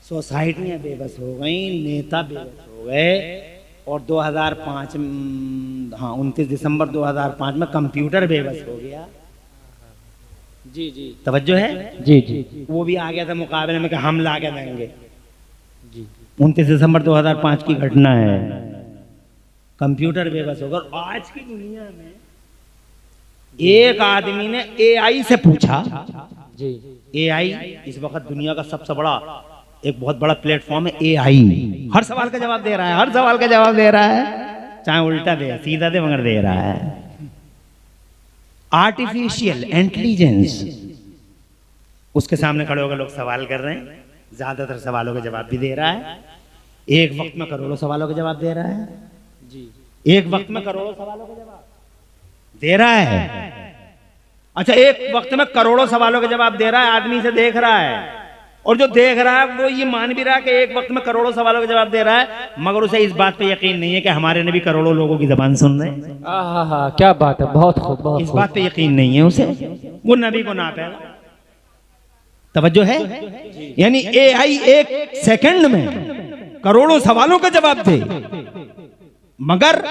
सोसाइटियाँ बेबस हो गई, नेता बेबस हो गए, और 2005 हाँ 29 दिसंबर 2005 में कंप्यूटर बेबस हो गया। जी जी, तवज्जो है? जी जी, वो भी आ गया था मुकाबले में कि हम ला के देंगे। जी 29 दिसंबर 2005 की घटना है। कंप्यूटर बेबस होगा। और आज की दुनिया में एक आदमी ने एआई से पूछा, जी, एआई इस वक्त दुनिया का सबसे बड़ा, एक बहुत बड़ा प्लेटफॉर्म है एआई। हर सवाल का जवाब दे रहा है, हर सवाल का जवाब दे रहा है, चाहे उल्टा दे सीधा दे मगर दे रहा है। आर्टिफिशियल इंटेलिजेंस, उसके सामने खड़े होकर लोग सवाल कर रहे हैं, ज्यादातर सवालों के जवाब भी दे रहा है। एक वक्त में करोड़ों सवालों के जवाब दे रहा है। जी, एक वक्त में करोड़ों सवालों के जवाब। दे रहा है। अच्छा, एक वक्त में करोड़ों सवालों के जवाब दे रहा है, आदमी से देख रहा है, और जो देख रहा है वो ये मान भी रहा है कि एक वक्त में करोड़ों सवालों के जवाब दे रहा है, मगर उसे इस बात पे यकीन नहीं है कि हमारे नबी करोड़ों लोगों की जबान सुन रहे हैं। आहा, क्या बात है, बहुत खूब, बहुत इस खूब। बात पे यकीन नहीं है उसे, वो नबी को नापेगा। तवज्जो है? यानी एआई एक सेकंड में करोड़ों सवालों का जवाब दे, मगर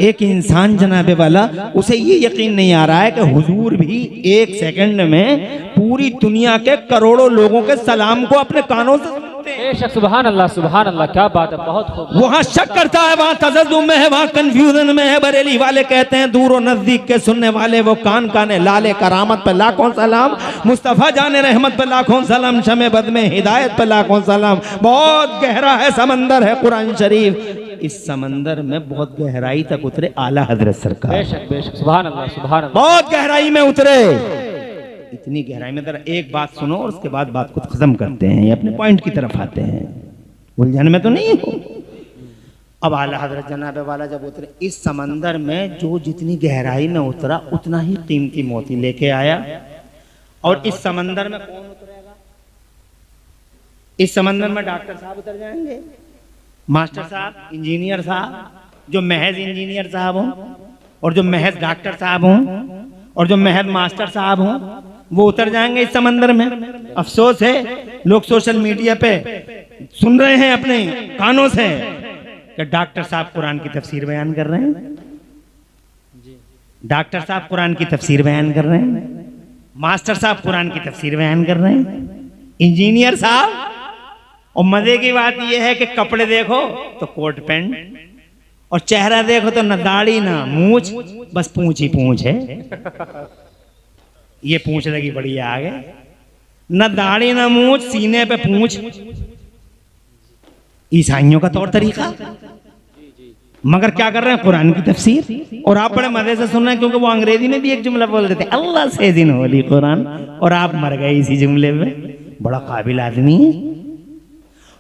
एक इंसान जनाबे वाला उसे ये यकीन नहीं आ रहा है कि हुजूर भी एक सेकंड में पूरी दुनिया के करोड़ों लोगों के सलाम को अपने कानों से सुनते हैं। बेशक, सुभान अल्लाह, क्या बात है, बहुत खूब। वहां शक करता है, वहां तजज्जुब में है, वहां कंफ्यूजन में है। बरेली वाले कहते हैं दूर और नजदीक के सुनने वाले वो कान काने लाले करामत पे लाखों सलाम, मुस्तफा जाने रहमत पे लाखों सलाम, शमे बद में हिदायत पे लाखों सलाम। बहुत गहरा है समंदर है कुरान शरीफ, इस समंदर में बहुत गहराई तक उतरे आला हजरत सरकार। बेशक बेशक, सुभान अल्लाह, बहुत गहराई में उतरे। इतनी गहराई में जरा एक बात सुनो और उसके बाद बात को खत्म करते हैं, अपने पॉइंट की तरफ आते हैं, उलझन में तो नहीं हो। अब आला हजरत जनाबे वाला जब उतरे इस समंदर में, जो जितनी गहराई में उतरा उतना ही कीमती मोती लेके आया। और इस समंदर में कौन उतरेगा? इस समंदर में डॉक्टर साहब उतर जाएंगे, मास्टर साहब, इंजीनियर साहब, जो महज इंजीनियर साहब हों, और जो महज डॉक्टर साहब हों, और जो महज मास्टर साहब हों, वो उतर जाएंगे इस समंदर में। अफसोस है लोग सोशल मीडिया पे सुन रहे हैं अपने कानों से कि डॉक्टर साहब कुरान की तफसीर बयान कर रहे हैं, डॉक्टर साहब कुरान की तफसीर बयान कर रहे हैं, मास्टर साहब कुरान की तफसीर बयान कर रहे हैं, इंजीनियर साहब। और मजे की बात यह है कि कपड़े देखो तो कोट पैंट, और चेहरा देखो तो न दाढ़ी ना मूछ, बस पूंछ ही पूंछ है। ये पूंछ लगी बड़ी आगे, न दाढ़ी ना मूछ, सीने पे पूंछ। ईसाइयों का तौर तरीका, मगर क्या कर रहे हैं? कुरान की तफसीर। और आप बड़े मजे से सुन रहे हैं, क्योंकि वो अंग्रेजी में भी एक जुमला बोल रहे थे, अल्लाह से दिन होली कुरान, और आप मर गए इसी जुमले में। बड़ा काबिल आदमी है।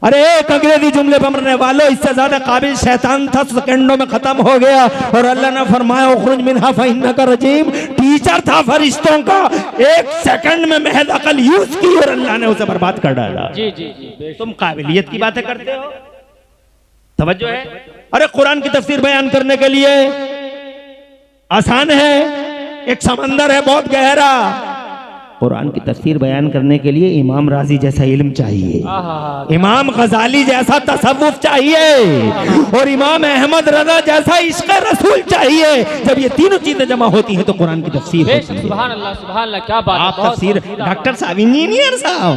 अरे एक अंग्रेजी जुमले पर मरने वालों, इससे ज्यादा काबिल शैतान था, सेकंडों में खत्म हो गया। और अल्लाह ने फरमाया उखरुज मिन्हा फइन्नका रजीम, टीचर था फरिश्तों का, एक सेकंड में महज अकल यूज की और अल्लाह ने उसे बर्बाद कर डाला। जी जी जी, तुम काबिलियत की बातें करते हो, तवज्जो है? अरे कुरान की तफसीर बयान करने के लिए आसान है, एक समंदर है बहुत गहरा। कुरान की तफसीर बयान करने के लिए इमाम राजी जैसा इल्म चाहिए, इमाम गजाली जैसा तसव्वुफ चाहिए, और इमाम अहमद रजा जैसा इश्क रसूल चाहिए। जब ये तीनों चीजें जमा होती हैं तो कुरान की तफसीर होती है। सुभान अल्लाह, क्या बात है। आप तफसीर डॉक्टर साहब, इंजीनियर साहब,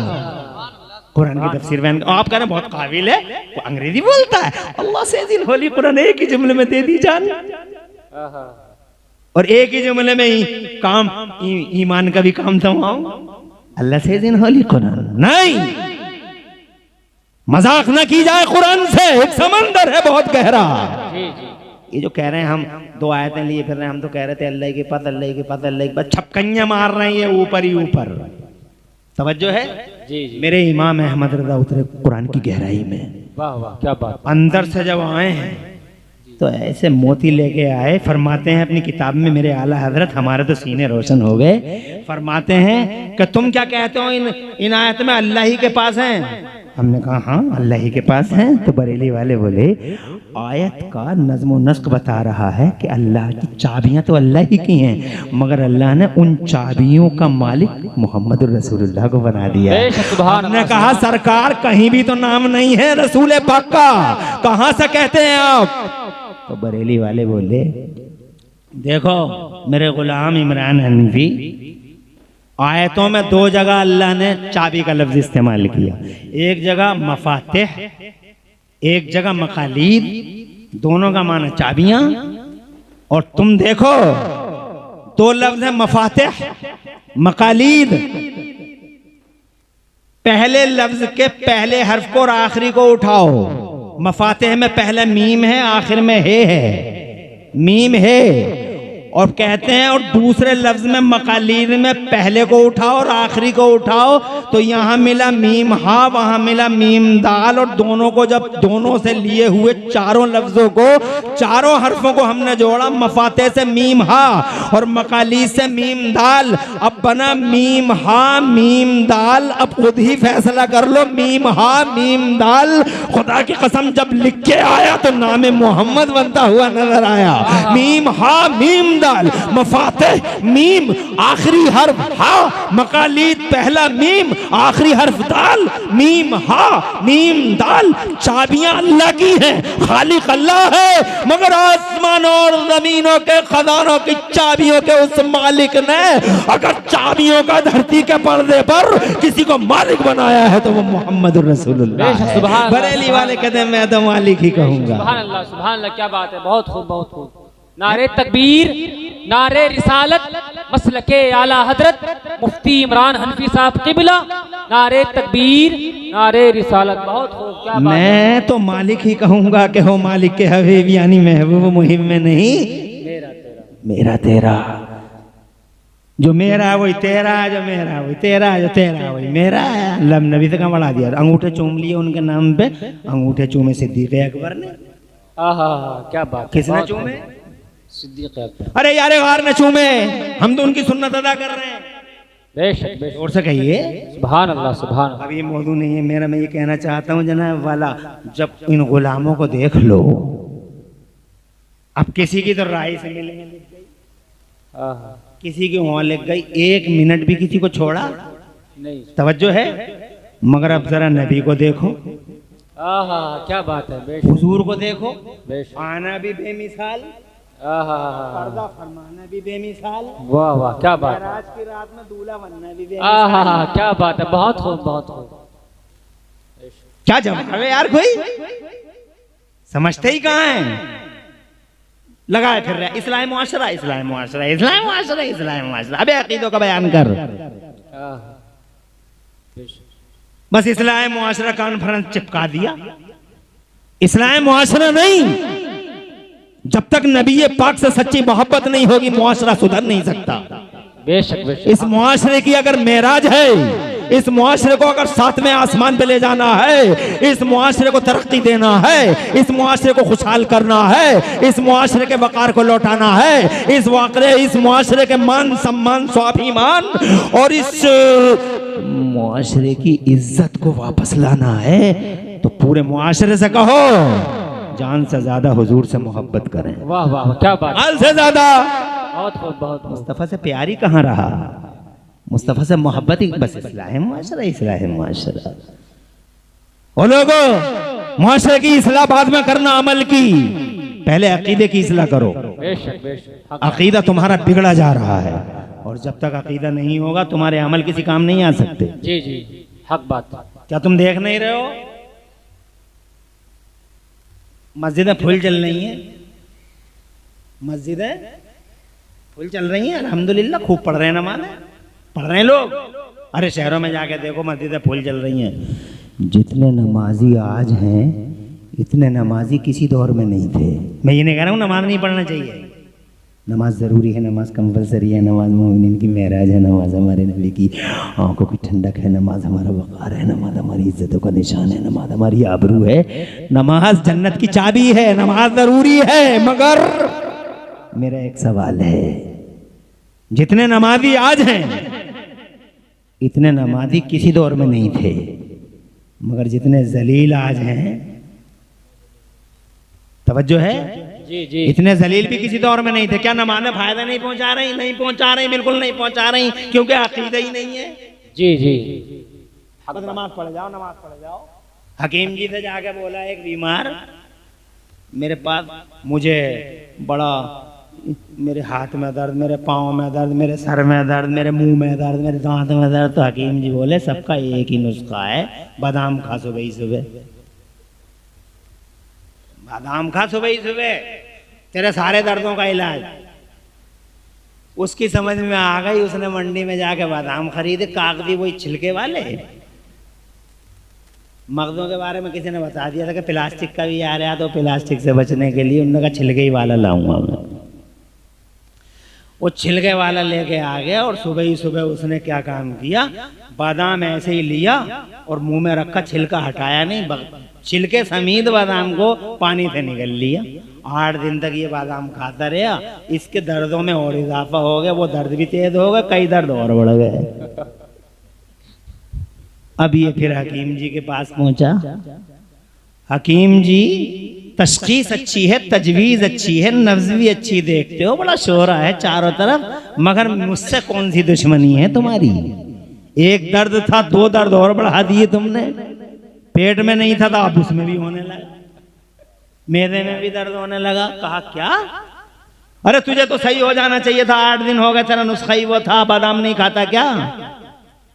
कुरान की तफसीर बयान आप कह रहे हैं बहुत काबिल है, वो अंग्रेजी बोलता है, अल्लाह से दिन होली कुरान एक ही जुमले में दे दी जान, और एक ही जुमले में ही काम ईमान का भी काम तमाम। अल्लाह से दिन होली कुरान नहीं, मजाक ना की जाए कुरान से, एक समंदर है बहुत गहरा। ये जो कह रहे हैं हम दो आयतें लिए फिर रहे हैं, हम तो कह रहे थे अल्लाह के पास, अल्लाह के पास, अल्लाह के पास, छपकैया मार रहे हैं ये ऊपर ही ऊपर। तवज्जो है? जी जी, मेरे इमाम अहमद रजा उतरे कुरान की गहराई में, वाह वाह, क्या बात। अंदर से जब आए हैं तो ऐसे मोती लेके आए। फरमाते हैं अपनी किताब में मेरे आला हजरत, हमारे तो सीने रोशन हो गए, फरमाते हैं कि तुम क्या कहते हो इन आयत में अल्लाह ही के पास हैं? हमने कहा हाँ अल्लाह ही के पास हैं। तो बरेली वाले बोले आयत का नज़्म नस्क बता रहा है कि अल्लाह की चाबियां तो अल्लाह ही की हैं, मगर अल्लाह ने उन चाबियों का मालिक मोहम्मद रसूलुल्लाह को बना दिया है। हमने कहा सरकार कहीं भी तो नाम नहीं है रसूल पाक का, कहां से कहते हैं आप? तो बरेली वाले बोले देखो मेरे गुलाम इमरान हनफी, आयतों में दो जगह अल्लाह ने चाबी का लफ्ज इस्तेमाल किया, एक जगह मफातिह, एक जगह मकालीद, दोनों का माना चाबियां। और तुम देखो दो लफ्ज है मफातिह मकालीद, पहले लफ्ज के पहले हर्फ को और आखिरी को उठाओ। मफातिह में पहले मीम है, आखिर में हे है, मीम है, और कहते हैं, और दूसरे लफ्ज में मकालीद में पहले को उठाओ और आखिरी को उठाओ तो यहाँ मिला मीम हा, वहां मिला मीम दाल, और दोनों को जब दोनों से लिए हुए चारों लफ्जों को, चारों हरफों को हमने जोड़ा, मफाते से मीम हा और मकालीद से मीम दाल, अब बना मीम हा मीम दाल। अब खुद ही फैसला कर लो, मीम हा मीम दाल। खुदा की कसम जब लिख के आया तो नाम मोहम्मद बनता हुआ नजर आया। मीम हा मीम दाल, मफाते मीम आखिरी हर्फ हा, मकालीद पहला मीम आखिरी हर्फ दाल, मीम हा मीम दाल। चाबियां अल्लाह की हैं, खालिक अल्लाह है, मगर आसमानों और जमीनों के खजानों की चाबियों के उस मालिक ने अगर चाबियों का धरती के पर्दे पर किसी को मालिक बनाया है तो वो मोहम्मद रसूलुल्लाह है। सुभान अल्लाह, बरेली वाले कहते हैं मैं तो मालिक ही कहूंगा। सुभान अल्लाह, क्या बात है, बहुत खूब बहुत खूब। नारे तकबीर, नारे रिसालत, मसलके आला हजरत मुफ्ती इमरान हनफी साहब किबला, नारे तकबीर, नारे रिसालत, बहुत खूब, क्या बात है। मैं तो मालिक ही कहूंगा कि हो मालिक के हबीब यानी महबूब मुहिम में नहीं मेरा तेरा। जो मेरा है वही तेरा है, जो मेरा है वही तेरा है, जो तेरा है वही मेरा है। अल्लाह नबी से कहाँ बढ़ा दिया, अंगूठे चूम लिए उनके नाम पे, अंगूठे चूमे सिद्दीक अकबर ने। आहा, क्या बात, किसने चूमे? सिद्दीक अकबर। अरे यार गार ने चूमे, हम तो उनकी सुन्नत अदा कर रहे हैं। बेशक बेशक, जोर से कहिए सुभान अल्लाह सुभान अल्लाह। अब ये मौजू नहीं है मेरा, मैं ये कहना चाहता हूँ जनाब वाला, जब इन गुलामों को देख लो, अब किसी की तो राय से मिलेंगे लिख गई, आहा, किसी की वहां लिख गई, एक मिनट भी किसी को छोड़ा नहीं, तवज्जो है। मगर अब जरा नबी को देखो, आहा, क्या बात है, बेशक हुजूर को देखो, बेशक, आना भी बेमिसाल, आहा, पर्दा फरमाना भी बेमिसाल, वाह वाह, क्या बात है, महराज की रात में दूल्हा बनना भी बेमिसाल। आहा, क्या बात है, बहुत खूब बहुत खूब। क्या जवाब है यार, कोई समझते ही कहाँ है, लगाए फिर रहे इस्लाम मुआशरा इस्लाम मुआशरा इस्लाम मुआशरा इस्लाम मुआशरा। अबे अकीदों का बयान कर, आहा, बेशक, बस इस्लाम मुआशरा कॉन्फ्रेंस चिपका दिया। इस्लाम मुआशरा नहीं, जब तक नबी पाक से सच्ची मोहब्बत नहीं होगी मुआशरा सुधर नहीं सकता। बेशक बेशक, इस मुआशरे की अगर मेराज है, इस मुआशरे को अगर सातवें आसमान पे ले जाना है, इस मुआशरे को तरक्की देना है, इस मुआशरे को खुशहाल करना है, इस मुआशरे के वकार को लौटाना है, इस मुआशरे के मान सम्मान स्वाभिमान और इस मुआशरे की इज्जत को वापस लाना है, तो पूरे मुआशरे से कहो जान से ज्यादा हुजूर से मोहब्बत करें। वाह वाह, क्या बात, माल से ज्यादा बहुत खूब बहुत खूब। मुस्तफ़ा से प्यारी कहाँ रहा, मुस्तफ़ा से मोहब्बत ही बस इस्लाह मुआशरा इस्लाह मुआशरा। ओ लोगो, मुआशरे की इस्लाह बाद में करना, अमल की पहले अकीदे की इस्लाह करो। बेशक बेशक, अकीदा तुम्हारा बिगड़ा जा रहा है, और जब तक अकीदा नहीं होगा तुम्हारे अमल किसी काम नहीं आ सकते। जी जी, हक बात। क्या तुम देख नहीं रहे हो, मस्जिदें फुल चल रही हैं, मस्जिदें फुल चल रही हैं, अल्हम्दुलिल्लाह, खूब पढ़ रहे हैं, नमाज़ पढ़ रहे हैं लोग। अरे शहरों में जाके देखो मस्जिदें फुल चल रही हैं। जितने नमाजी आज हैं इतने नमाजी किसी दौर में नहीं थे। मैं ये नहीं कह रहा हूँ नमाज नहीं पढ़ना चाहिए, नमाज ज़रूरी है, नमाज कंपलसरी है, नमाज मोमिनीन की महराज है, नमाज हमारे नबी की आंखों की ठंडक है, नमाज हमारा वक़ार है, नमाज हमारी इज्जतों का निशान है, नमाज हमारी आबरू है, नमाज जन्नत की चाबी है, नमाज ज़रूरी है। मगर मेरा एक सवाल है, जितने नमाजी आज हैं इतने नमाजी किसी दौर में नहीं थे, मगर जितने जलील आज हैं, तवज्जो है, जी जी, इतने जलील भी किसी दौर में नहीं थे। क्या नमाज में फायदा नहीं पहुंचा रही, नहीं पहुंचा रही, बिल्कुल नहीं पहुंचा रही, क्योंकि अकीदा ही नहीं है। जी जी, बस नमाज पढ़ जाओ, नमाज पढ़ जाओ। हकीम जी से जाके बोला एक बीमार, मेरे पास मुझे बड़ा, मेरे हाथ में दर्द, मेरे पाँव में दर्द, मेरे सर में दर्द, मेरे मुंह में दर्द, मेरे दांत में दर्द। तो हकीम जी बोले सबका एक ही नुस्खा है, बादाम खा सुबह ही सुबह, बादाम खा सुबह ही सुबह, तेरे सारे दर्दों का इलाज। उसकी समझ में आ गई, उसने मंडी में जाके बादाम खरीदे, कागजी वही छिलके वाले। मगजों के बारे में किसी ने बता दिया था कि प्लास्टिक का भी आ रहा, तो प्लास्टिक से बचने के लिए उन्होंने कहा छिलके ही वाला लाऊंगा मैं। वो छिलके वाला लेके आ गया और सुबह ही सुबह उसने क्या काम किया, बादाम ऐसे ही लिया और मुंह में रखा, छिलका हटाया नहीं, छिलके समेत बादाम को पानी से निकल लिया। 8 दिन तक ये बादाम खाता रहा। इसके दर्दों में और इजाफा हो गया, वो दर्द भी तेज हो गया, कई दर्द और बढ़ गए। अब ये फिर हकीम जी के पास पहुंचा। हकीम जी, तशखीस अच्छी है, तजवीज अच्छी है, नब्ज भी अच्छी देखते हो, बड़ा शोरा है चारों तरफ, मगर मुझसे कौन सी दुश्मनी है तुम्हारी? एक दर्द था, 2 दर्द और बढ़ा दिए तुमने। पेट में नहीं था तो अब उसमें भी होने लगा, मेदे में भी दर्द होने लगा। कहा क्या? अरे तुझे तो सही हो जाना चाहिए था, 8 दिन हो गए, तेरा नुस्खा ही वो था, बादाम नहीं खाता क्या?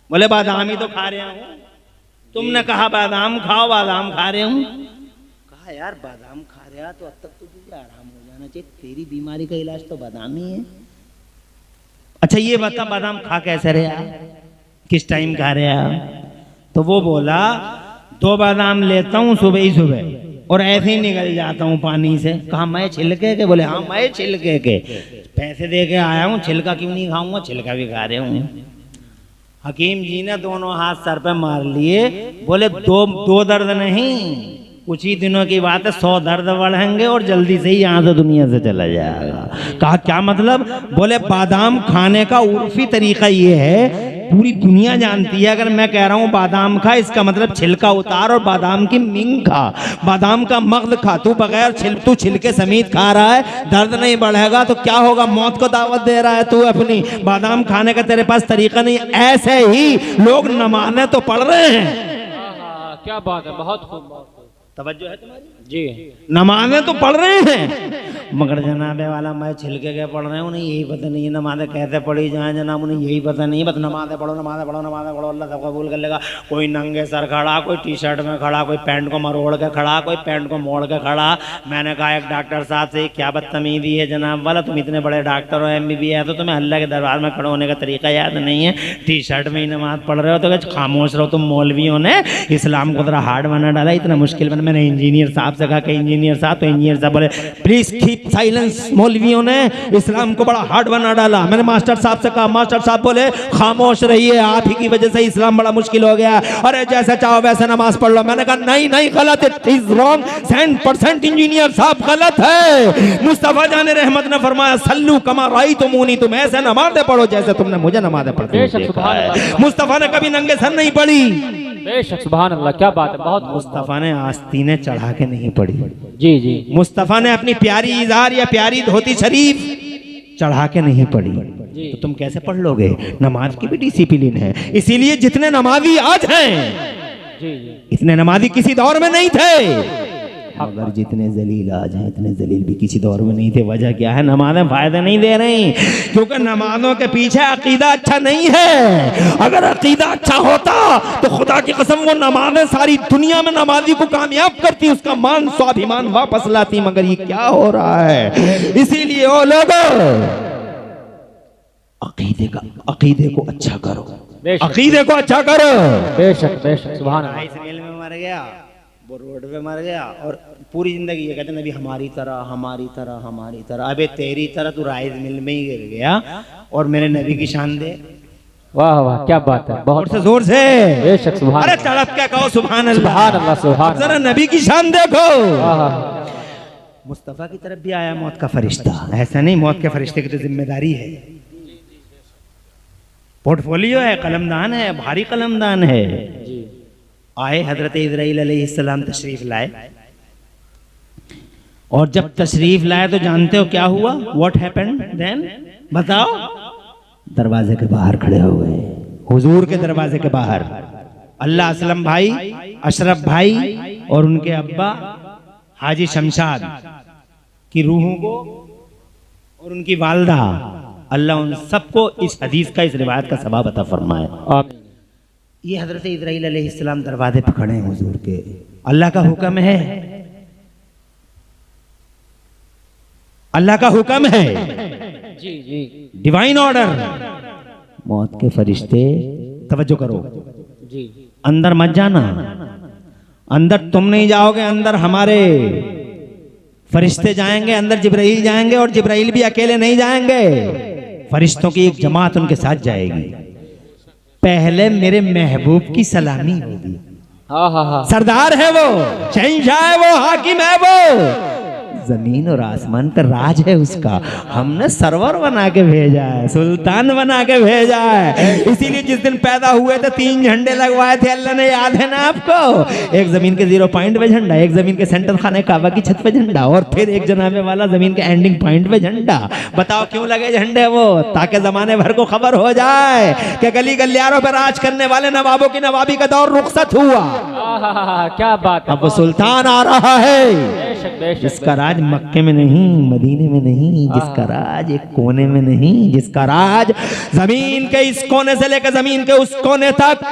बोले बादाम ही तो खा रहे हूं, तुमने कहा बादाम खाओ, बादाम खा रहे हूं। कहा यार बादाम खा रहा तो अब तक तो तुझे आराम हो जाना चाहिए, तेरी बीमारी का इलाज तो बादाम ही है। अच्छा ये बता बादाम खा कैसे रहा, किस टाइम खा रहा? तो वो बोला 2 बादाम लेता हूँ सुबह ही सुबह और ऐसे ही निकल जाता हूँ पानी से। कहा मैं छिलके के? बोले हाँ मैं छिलके के, पैसे दे के आया हूँ, छिलका क्यों नहीं खाऊंगा, छिलका भी खा रहे हूँ। हकीम जी ने दोनों हाथ सर पे मार लिए। बोले दो दर्द नहीं, कुछ ही दिनों की बात है, 100 दर्द बढ़ेंगे और जल्दी से ही यहाँ से दुनिया से चला जाएगा। कहा क्या मतलब? बोले बादाम खाने का उर्फी तरीका ये है, पूरी दुनिया जानती है, अगर मैं कह रहा हूँ बादाम खा, इसका मतलब छिलका उतार और बादाम की मिंग खा, बादाम का मगज खा। तू बगैर तू छिलके समेत खा रहा है, दर्द नहीं बढ़ेगा तो क्या होगा? मौत को दावत दे रहा है तू अपनी। बादाम खाने का तेरे पास तरीका नहीं। ऐसे ही लोग नमाज़ें तो पढ़ रहे हैं। क्या बात है, बहुत खूब, बहुत खूब। तवज्जो है तुम्हारी जी। नमाज़ें तो पढ़ रहे हैं, मगर जनाबे वाला मैं छिलके के पढ़ रहे हैं, उन्हें यही पता नहीं है नमाज़ें कैसे पढ़ी जाए जनाब, उन्हें यही पता नहीं। बस नमाज़ें पढ़ो, नमाज़ें पढ़ो, नमाज़ें पढ़ो, अल्लाह सब कबूल कर लेगा। कोई नंगे सर खड़ा, कोई टी-शर्ट में खड़ा, कोई पैंट को मरोड़ के खड़ा, कोई पैंट को मोड़ के खड़ा। मैंने कहा एक डॉक्टर साहब से क्या बदतमीजी है जनाब वाला, तुम इतने बड़े डॉक्टर हो, MBBS तो तुम्हें अल्लाह के दरबार में खड़े होने का तरीका याद नहीं है, टी-शर्ट में ही नमाज़ पढ़ रहे हो। तो खामोश रहो, तुम मौलवियों ने इस्लाम को जरा हार्ड बना डाला, इतना मुश्किल बना। मैंने इंजीनियर साहब से कहा कि इंजीनियर साहब, तो इंजीनियर साहब बोले प्लीज कीप साइलेंस, मौलवियों ने इस्लाम को बड़ा हार्ड बना डाला। मैंने मास्टर साहब से कहा, मास्टर साहब बोले खामोश रहिए, आप ही की वजह से इस्लाम बड़ा मुश्किल हो गया, अरे जैसे चाहो वैसे नमाज पढ़ लो। मैंने कहा नहीं नहीं गलत है, इट इज रॉन्ग, 100% इंजीनियर साहब गलत है। मुस्तफा जान रहमत ने फरमाया सल्लू कमा रायतुमूनी, तुम ऐसे नमाज़ें पढ़ो जैसे तुमने मुझे नमाज़ें पढ़ते हुए देखा है। मुस्तफा ने कभी नंगे सर नहीं पढ़ी। बेशक, सुभान अल्लाह, क्या बात है, बहुत। मुस्तफा ने आस्तीनें चढ़ा के नहीं पढ़ी। जी जी। मुस्तफा ने अपनी प्यारी इज़ार या प्यारी धोती शरीफ चढ़ा के नहीं पढ़ी। तो तुम कैसे पढ़ लोगे? नमाज की भी डिसिप्लिन है, इसीलिए जितने नमाजी आज हैं जी, इतने नमाजी किसी दौर में नहीं थे, मगर जितने जलील आज हैं इतने जलील भी किसी दौर में नहीं थे। वजह क्या है? नमाजें फायदा नहीं दे रही, क्योंकि नमाजों के पीछे अकीदा अच्छा नहीं है। अगर अकीदा अच्छा होता तो खुदा की कसम वो नमाजें सारी दुनिया में नमाजी को कामयाब करती, उसका मान स्वाभिमान वापस लाती। मगर ये क्या हो रहा है? इसीलिए ओ लोगों, अकीदे को अच्छा करो, अकीदे को अच्छा करो। बेशक बेशक, सुभान अल्लाह। इसराइल में मर गया, वो रोड पे मर गया और पूरी जिंदगी ये कहते नबी हमारी तरह हमारी तरह हमारी तरह। अबे तेरी तरह तू राइस मिल में ही गिर गया और मेरे नबी की शान दे। वाह वाह, क्या बात है, बहुत से जोर से बेशक, सुभान। अरे तड़प के कहो सुभान अल्लाह, सुभान अल्लाह, सुभान। जरा नबी की शान देखो। वाह, मुस्तफा की तरफ भी आया मौत का फरिश्ता। ऐसा नहीं, मौत के फरिश्ते की तो जिम्मेदारी है, पोर्टफोलियो है, कलमदान है, भारी कलमदान है। आए हजरत इजराइल अलैहिस्सलाम तशरीफ लाए, और जब तशरीफ लाए तो जानते हो क्या हुआ? What happened then? बताओ। दरवाजे के बाहर खड़े हो गए, हुजूर के दरवाजे के बाहर अल्लाह असलम भाई, अशरफ भाई और उनके अब्बा हाजी शमशाद की रूहों को और उनकी वालदा, अल्लाह उन सबको इस हदीस का, इस रिवायत का सवाब अता फरमाए। आमीन। ये हजरत इजराइल अलैहिस्सलाम दरवाजे पे खड़े हैं हुजूर के। अल्लाह का हुक्म है, अल्लाह का हुक्म है, जी जी, डिवाइन ऑर्डर। मौत के फरिश्ते, तवज्जो करो, जी, अंदर मत जाना, अंदर तुम नहीं जाओगे, अंदर हमारे फरिश्ते जाएंगे, अंदर जिब्राइल जाएंगे, और जिब्राइल भी अकेले नहीं जाएंगे, फरिश्तों की एक जमात उनके साथ जाएगी। पहले मेरे महबूब की सलामी होगी। हाँ हाँ हाँ, सरदार है वो, शहंशाह है वो, हाकिम है वो, जमीन और आसमान पर राज है उसका। हमने सरवर बना के भेजा है, सुल्तान बना के भेजा है। इसीलिए जिस दिन पैदा हुए थे 3 झंडे लगवाए थे अल्लाह ने, याद है ना आपको? एक जमीन के 0 पॉइंट पे झंडा, एक जमीन के सेंटर खाने काबा की छत पे झंडा, और फिर एक जनाबे वाला जमीन के एंडिंग पॉइंट पे झंडा। बताओ क्यों लगे झंडे वो? ताकि जमाने भर को खबर हो जाए कि गली गलियारों पर राज करने वाले नवाबों की नवाबी का दौर रुखसत हुआ। क्या बात है। अब वो सुल्तान आ रहा है, बेशक बेशक, जिसका राज मक्के में नहीं, मदीने में नहीं, जिसका राज एक कोने में नहीं, जिसका राज जमीन के इस कोने से लेकर जमीन के उस कोने तक।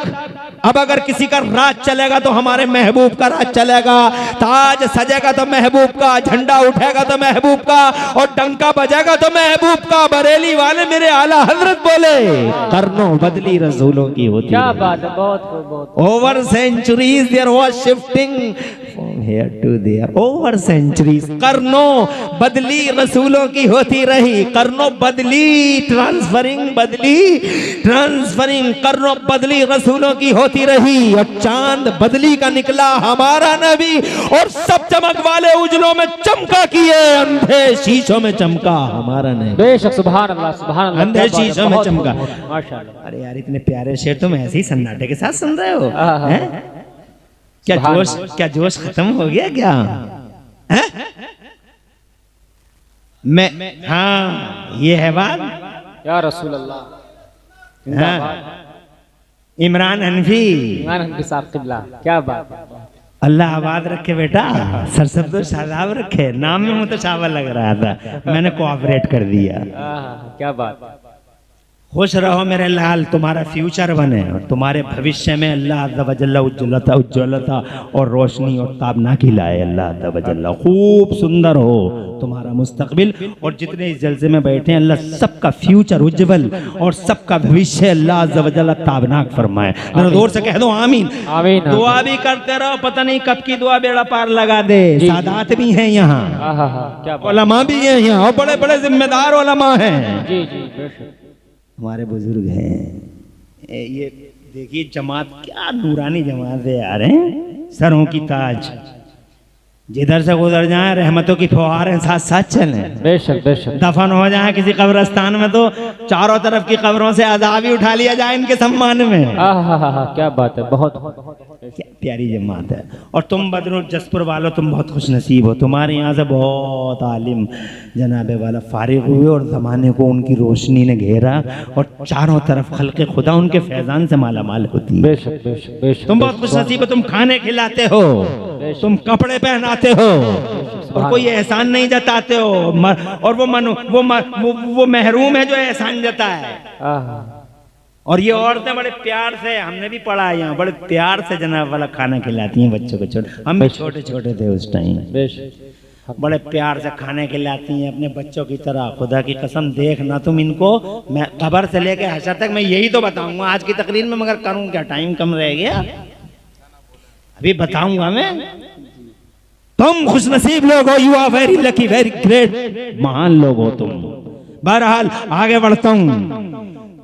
अब अगर किसी का राज चलेगा तो हमारे महबूब का राज चलेगा। ताज सजेगा तो महबूब का, झंडा उठेगा तो महबूब का, और डंका बजेगा तो महबूब का। बरेली वाले मेरे आला हजरत बोले, करनो बदली रसूलों की होती। क्या बात है, बहुत बहुत। Over centuries there was shifting from here to there. Over centuries, करनो बदली रसूलों की होती रही। करनो बदली, ट्रांसफरिंग बदली, ट्रांसफरिंग, करनो बदली रसूलों की होती रही। और चांद बदली का निकला हमारा नबी, और सब चमक वाले उजलों में चमका किए, अंधे शीशों में चमका हमारा नबी। बेशक, सुभान अल्लाह सुभान अल्लाह। अंधे शीशों में चमका। माशाअल्लाह। अरे यार, इतने प्यारे शेर तुम ऐसे ही सन्नाटे के साथ सुन रहे हो? हाँ। हैं? क्या जोश खत्म हो गया क्या? हैं? मैं, हाँ, ये है बात। या रसूल अल्लाह। हाँ, इमरान हनफी, इमरान हनफी साहब किबला, क्या बात है। अल्लाह आबाद रखे बेटा, सरसब्दो शादाब रखे। नाम में मुतशाबह लग रहा था, मैंने कोऑपरेट कर दिया। क्या बात। खुश रहो मेरे लाल, तुम्हारा फ्यूचर बने और तुम्हारे भविष्य में अल्लाह अज़्ज़ा व जल्ला उज्ज्वलता और रोशनी और ताबनाकी लाए। अल्लाह अज़्ज़ा व जल्ला खूब सुंदर हो तुम्हारा मुस्तकबिल, और जितने इस जलसे में बैठे हैं अल्लाह सबका फ्यूचर उज्जवल और सबका भविष्य अल्लाह अज़्ज़ा व जल्ला ताबनाक फरमाए। जरा जोर से कह दो आमीन। आमीन। दुआ भी करते रहो, पता नहीं कब की दुआ बेड़ा पार लगा दे। सादात भी हैं यहाँ, क्या बात। उलमा भी हैं यहाँ, और बड़े बड़े जिम्मेदार उलमा हैं। जी जी बेशक। हमारे बुजुर्ग हैं। ये देखिए जमात, क्या नूरानी जमात है यार, हैं? सरों की ताज, जिधर से गुजर जाए रहमतों की फुहारें साथ साथ चलें। बेशक बेशक। दफन हो जाए किसी कब्रिस्तान में तो चारों तरफ की कब्रों से अजाब ही उठा लिया जाए इनके सम्मान में। क्या बात है, बहुत क्या प्यारी जमात है। और तुम बदरुल जसपुर वालों, तुम बहुत खुश नसीब हो। तुम्हारे यहाँ से बहुत आलिम जनाबे वाला फारिग हुए और ज़माने को उनकी रोशनी ने घेरा, और चारों तरफ खल्क़े खुदा उनके फैज़ान से माला माल होती है। बेशक बेशक बेशक। तुम बहुत खुश नसीब हो। तुम खाने खिलाते हो, तुम कपड़े पहनाते हो, और कोई एहसान नहीं जताते हो। और वो महरूम है जो एहसान जताए। और ये औरतें बड़े प्यार से, हमने भी पढ़ा है यहाँ, बड़े प्यार से जनाब वाला खाना खिलाती हैं बच्चों को। छोटे, हम भी छोटे छोटे थे उस टाइम, बड़े प्यार से खाने खिलाती हैं अपने बच्चों की तरह। खुदा की कसम देखना तुम इनको, मैं कब्र से लेके हशर तक मैं यही तो बताऊंगा आज की तकरीर में, मगर करूं क्या, टाइम कम रह गया, अभी बताऊंगा मैं। तुम खुश नसीब लोग हो, you are very lucky, very great, महान लोग हो तुम। बहरहाल आगे बढ़ता हूँ।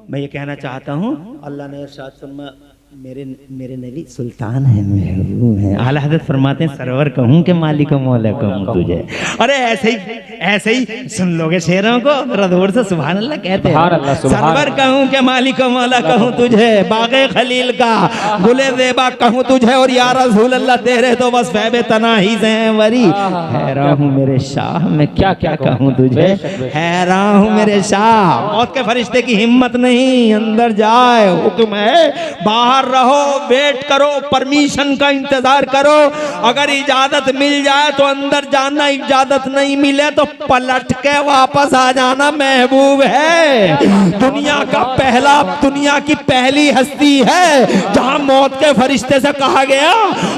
मैं ये कहना चाहता हूँ, अल्लाह ने इरशाद फरमाया, मेरे नबी सुल्तान है, महबूब है। आला हज़रत फरमाते हैं, सरवर कहूँ कि मालिक मौला कहूँ तुझे। अरे ऐसे ही सुन लोगे शेरों को, जोर से सुभान अल्लाह कहते हैं। सरवर कहूँ कि मालिक मौला कहूँ तुझे, बाग़े खलील का गुले ज़ेबा कहूँ तुझे, और या रसूल अल्लाह तेरे तो बस फैबे तनाही से वरी। हैरान हूँ मेरे शाह, मैं क्या क्या कहूँ तुझे, हैरान हूँ मेरे शाह। मौत के फरिश्ते की हिम्मत नहीं, अंदर जाए हुक्म है, बाहर रहो, वेट करो, परमिशन का इंतजार करो। अगर इजाजत मिल जाए तो अंदर जाना, इजाजत नहीं मिले तो पलट के वापस आ जाना। महबूब है दुनिया की पहली हस्ती है जहां मौत के फरिश्ते से कहा गया,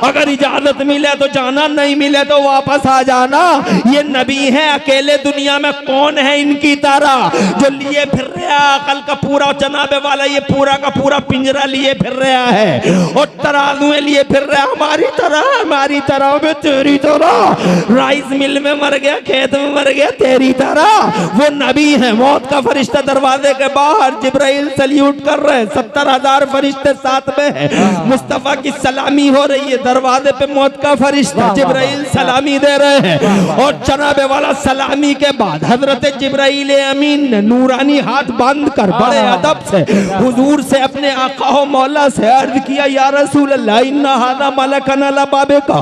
अगर इजाजत मिले तो जाना, नहीं मिले तो वापस आ जाना। ये नबी है अकेले दुनिया में, कौन है इनकी तरह जो लिए फिर रहा अकल का पूरा जनाबे वाला, ये पूरा का पूरा पिंजरा लिए फिर रहा है और तराजुएं लिए फिर रहा हमारी तरह मैं तेरी तरह, राइस मिल में मर गया, खेत में मर गया, तेरी तरह। वो नबी है, मौत का फरिश्ता दरवाजे के बाहर, जिब्राइल सल्यूट कर रहे हैं, 70,000 फरिश्ते साथ में है। मुस्तफा की सलामी हो रही है, दरवाजे पे मौत का फरिश्ता जिब्राइल सलामी दे रहे हैं। और जनाबे वाला सलामी के बाद हजरत जिब्राइल अमीन ने नूरानी हाथ बांध कर बड़े अदब से हुजूर से, अपने आका व मौला से अर्ज किया, या रसूल अल्लाह इन्ना हादा मलकन अला बाबे का,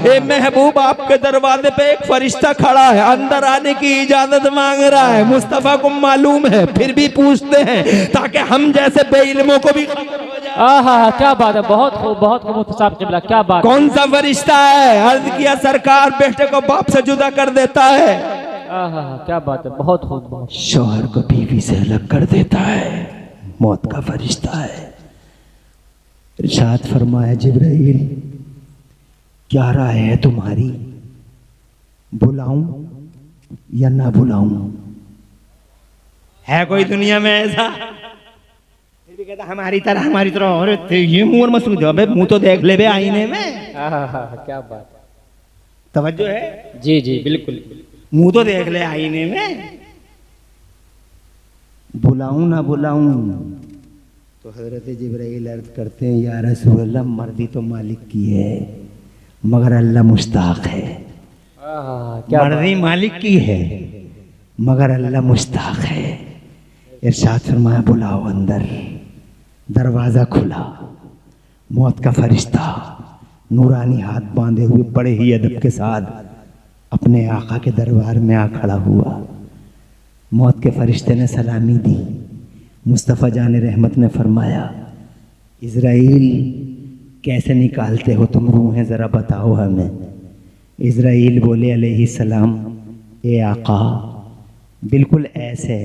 ए महबूब आपके दरवाजे पे एक फरिश्ता खड़ा है, अंदर आने की इजाजत मांग रहा है। मुस्तफा को मालूम है, फिर भी पूछते हैं ताकि हम जैसे बेइल्मों को भी खबर हो जाए। आहा, क्या बात है, बहुत खूब मुफ्ती साहब क़िबला, क्या बात। कौन सा फरिश्ता है? अर्ज किया, सरकार बेटे को बाप से जुदा कर देता है। आहा, क्या बात है, बहुत खूब, बहुत। शौहर को बीवी से अलग कर देता है, मौत का फरिश्ता है। इरशाद फरमाया, जिब्राइल क्या राय है तुम्हारी, बुलाऊं या ना बुलाऊं? है कोई दुनिया में ऐसा? फिर भी कहता हमारी तरह। और ये मुंह मसूद है, अबे मुंह तो देख ले बे आईने में। क्या बात है, तवज्जो है? जी जी बिल्कुल। मुंह तो देख ले आईने में। बुलाऊं ना बुलाऊं? तो हजरत जिब्राइल अर्ज करते हैं, या रसूल अल्लाह, मर्जी तो मालिक की है मगर अल्लाह मुश्ताक है। मर्जी मालिक की है मगर अल्लाह मुश्ताक है। इरशाद फरमाया, बुलाओ अंदर। दरवाजा खुला, मौत का फरिश्ता नूरानी हाथ बांधे हुए बड़े ही अदब के साथ अपने आका के दरबार में आ खड़ा हुआ। मौत के फरिश्ते ने सलामी दी। मुस्तफ़ा जान रहमत ने फरमाया, इज़राइल कैसे निकालते हो तुम रूहें, ज़रा बताओ हमें। इज़राइल बोले अलैहिस्सलाम, ए आका, बिल्कुल ऐसे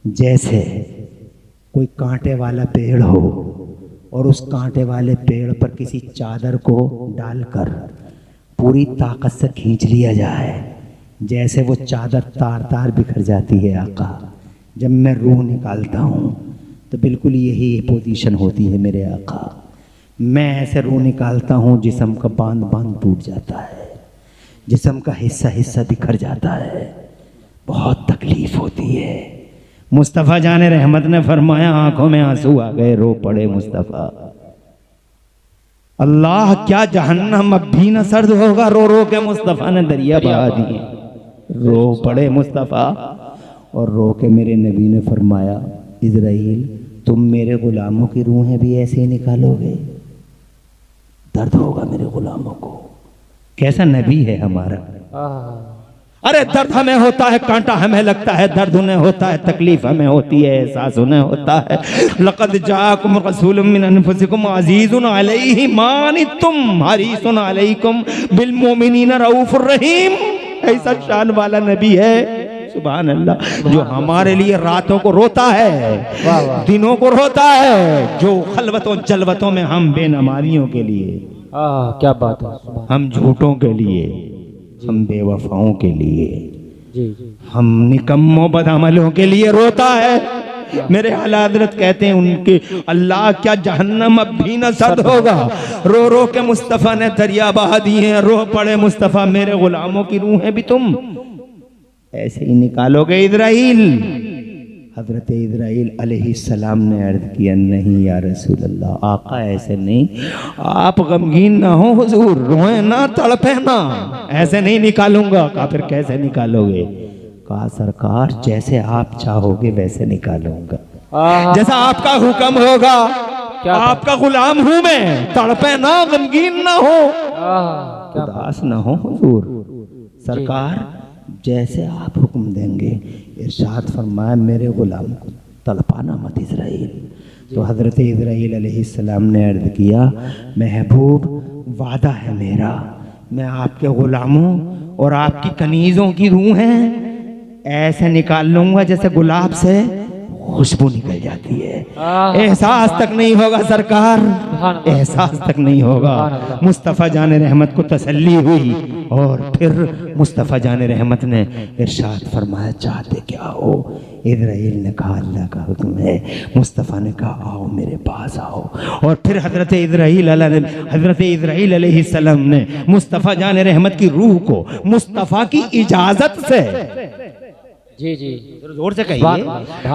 जैसे कोई कांटे वाला पेड़ हो और उस कांटे वाले पेड़ पर किसी चादर को डालकर पूरी ताकत से खींच लिया जाए, जैसे वो चादर तार तार बिखर जाती है आका। जब मैं रूह निकालता हूँ तो बिल्कुल यही पोजीशन होती है मेरे आका। मैं ऐसे रूह निकालता हूँ, जिस्म का बांध बांध टूट जाता है, जिस्म का हिस्सा हिस्सा बिखर जाता है, बहुत तकलीफ होती है। मुस्तफ़ा जाने रहमत ने फरमाया, आंखों में आंसू आ गए, रो पड़े मुस्तफ़ा। अल्लाह, क्या जहन्नम अब भी न सर्द होगा? रो रो के मुस्तफ़ा ने दरिया बहा दिए। रो पड़े मुस्तफ़ा और रो के मेरे नबी ने फरमाया, इज़राइल, तुम मेरे गुलामों की रूहें भी ऐसे ही निकालोगे? दर्द होगा मेरे गुलामों को। कैसा नबी है हमारा। अरे दर्द हमें होता है, कांटा हमें लगता है, दर्द उन्हें होता है, तकलीफ हमें होती है, एहसास उन्हें होता है। लक़द जाअकुम रसूलुम मिन अनफुसिकुम अज़ीज़ुन अलैहि मा अनित्तुम हरीसुन अलैकुम बिल मुमिनीना रऊफ़ुर रहीम। ऐसा शान वाला नबी है, सुभान अल्लाह, जो हमारे लिए रातों को रोता है, दिनों को रोता है, जो खलवतों जलवतों में हम बेनमाजियों के लिए, क्या बात है, हम झूठों के लिए, हम बेवफाओं के लिए, जी हम निकम्मों बदअमलों के लिए रोता है। मेरे आला हज़रत कहते हैं उनके, अल्लाह, क्या जहन्नम अब भी न सर्द होगा? रो रो के मुस्तफ़ा ने दरिया बहा दिए हैं। रो पड़े मुस्तफ़ा, मेरे गुलामों की रूहें भी तुम ऐसे ही निकालोगे इज़राइल? हज़रत इज़राइल अलैहिस्सलाम ने अर्ज़ किया, नहीं या रसूल अल्लाह, आका ऐसे नहीं, आप गमगीन ना हो हुजूर, रोए ना, तड़पे ना, ऐसे नहीं निकालूंगा। कहा फिर कैसे निकालोगे? कहा सरकार, जैसे आप चाहोगे वैसे निकालूंगा, जैसा आपका हुक्म होगा। आपका गुलाम हूं मैं, तड़पे ना, गमगीन ना हो, उदास ना हो हुजूर, सरकार जैसे आप हुक्म देंगे। इरशाद फरमाया, मेरे गुलाम को तड़पाना मत इज़राइल। तो हज़रत इज़राइल अलैहिस्सलाम ने अर्ज़ किया, महबूब, वादा है मेरा, मैं आपके गुलामों और आपकी कनीज़ों की रूहें ऐसे निकाल लूँगा जैसे गुलाब से खुशबू निकल जाती है। आह। एहसास तक नहीं होगा सरकार, अल्लाह। एहसास तक नहीं होगा। अल्लाह। मुस्तफ़ा जान रहमत को तसल्ली हुई और फिर मुस्तफ़ा जान रहमत ने इरशाद फरमाया, चाहते क्या हो? इज़राइल ने कहा अल्लाह का हुक्म है। मुस्तफ़ा ने कहा आओ मेरे पास आओ। और फिर हज़रत इज़राइल अलैहिस्सलाम ने मुस्तफ़ा जान रहमत की रूह को मुस्तफ़ा की इजाज़त से, जी जी जोर से कहिए,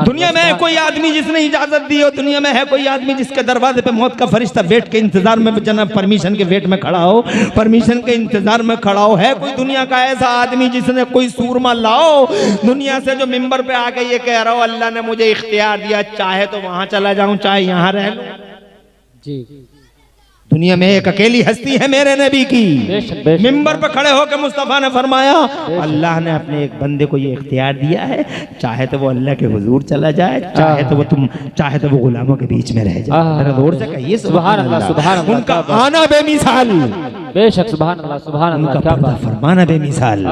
दुनिया में है कोई आदमी जिसने इजाजत दी हो? दुनिया में है कोई आदमी जिसके दरवाजे पे मौत का फरिश्ता वेट के इंतजार में, जनाब परमिशन के वेट में खड़ा हो, परमिशन के इंतजार में खड़ा हो? है कोई दुनिया का ऐसा आदमी जिसने कोई सूरमा लाओ दुनिया से जो मिंबर पे आके ये कह रहा हो अल्लाह ने मुझे इख्तियार दिया, चाहे तो वहां चला जाऊं चाहे यहां रह लूं? जी दुनिया में एक अकेली हस्ती है मेरे नबी की। बेशक, बेशक। मिंबर पर खड़े होकर मुस्तफ़ा ने फरमाया अल्लाह ने अपने एक बंदे को ये इख्तियार दिया है, चाहे तो वो अल्लाह के हुजूर चला जाए, चाहे तो वो गुलामों के बीच में रह जाए। जरा जोर से कहिए सुभान अल्लाह, सुभान अल्लाह। उनका आना बेमिसाल, बेशक, सुभान अल्लाह, सुभान अल्लाह। उनका क्या पर्दा बात, फरमाना बेमिसाल,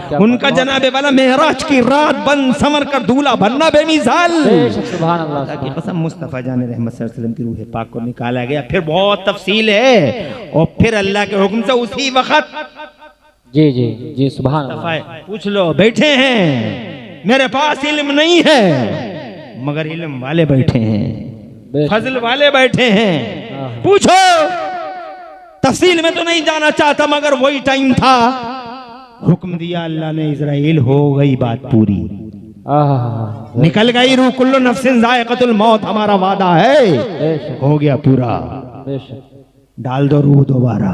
क्या उनका जनाबे वाला मेहराज की रात बन समर कर दूल्हा बनना बेमिसाल। बेशक, सुभान अल्लाह, की कसम मुस्तफ़ा जान रहमत सल्लल्लाहु अलैहि वसल्लम की रूह पाक को निकाला गया। फिर बहुत तफसील है और फिर अल्लाह के हुक्म से उसी वक्त जी जी जी, सुभान अल्लाह। पूछ लो, बैठे हैं, मेरे पास इल्म नहीं है मगर इल्म वाले बैठे हैं, बेशक। फजल वाले बैठे हैं। पूछो, तफसील में तो नहीं जाना चाहता मगर वही टाइम था, हुक्म दिया अल्लाह ने, इज़राइल हो गई बात पूरी, निकल गई रूह, कुल्लु नफ्सिन ज़ाइक़तुल मौत, हमारा वादा है, बेशक, हो गया पूरा, बेशक। डाल दो रूह दोबारा,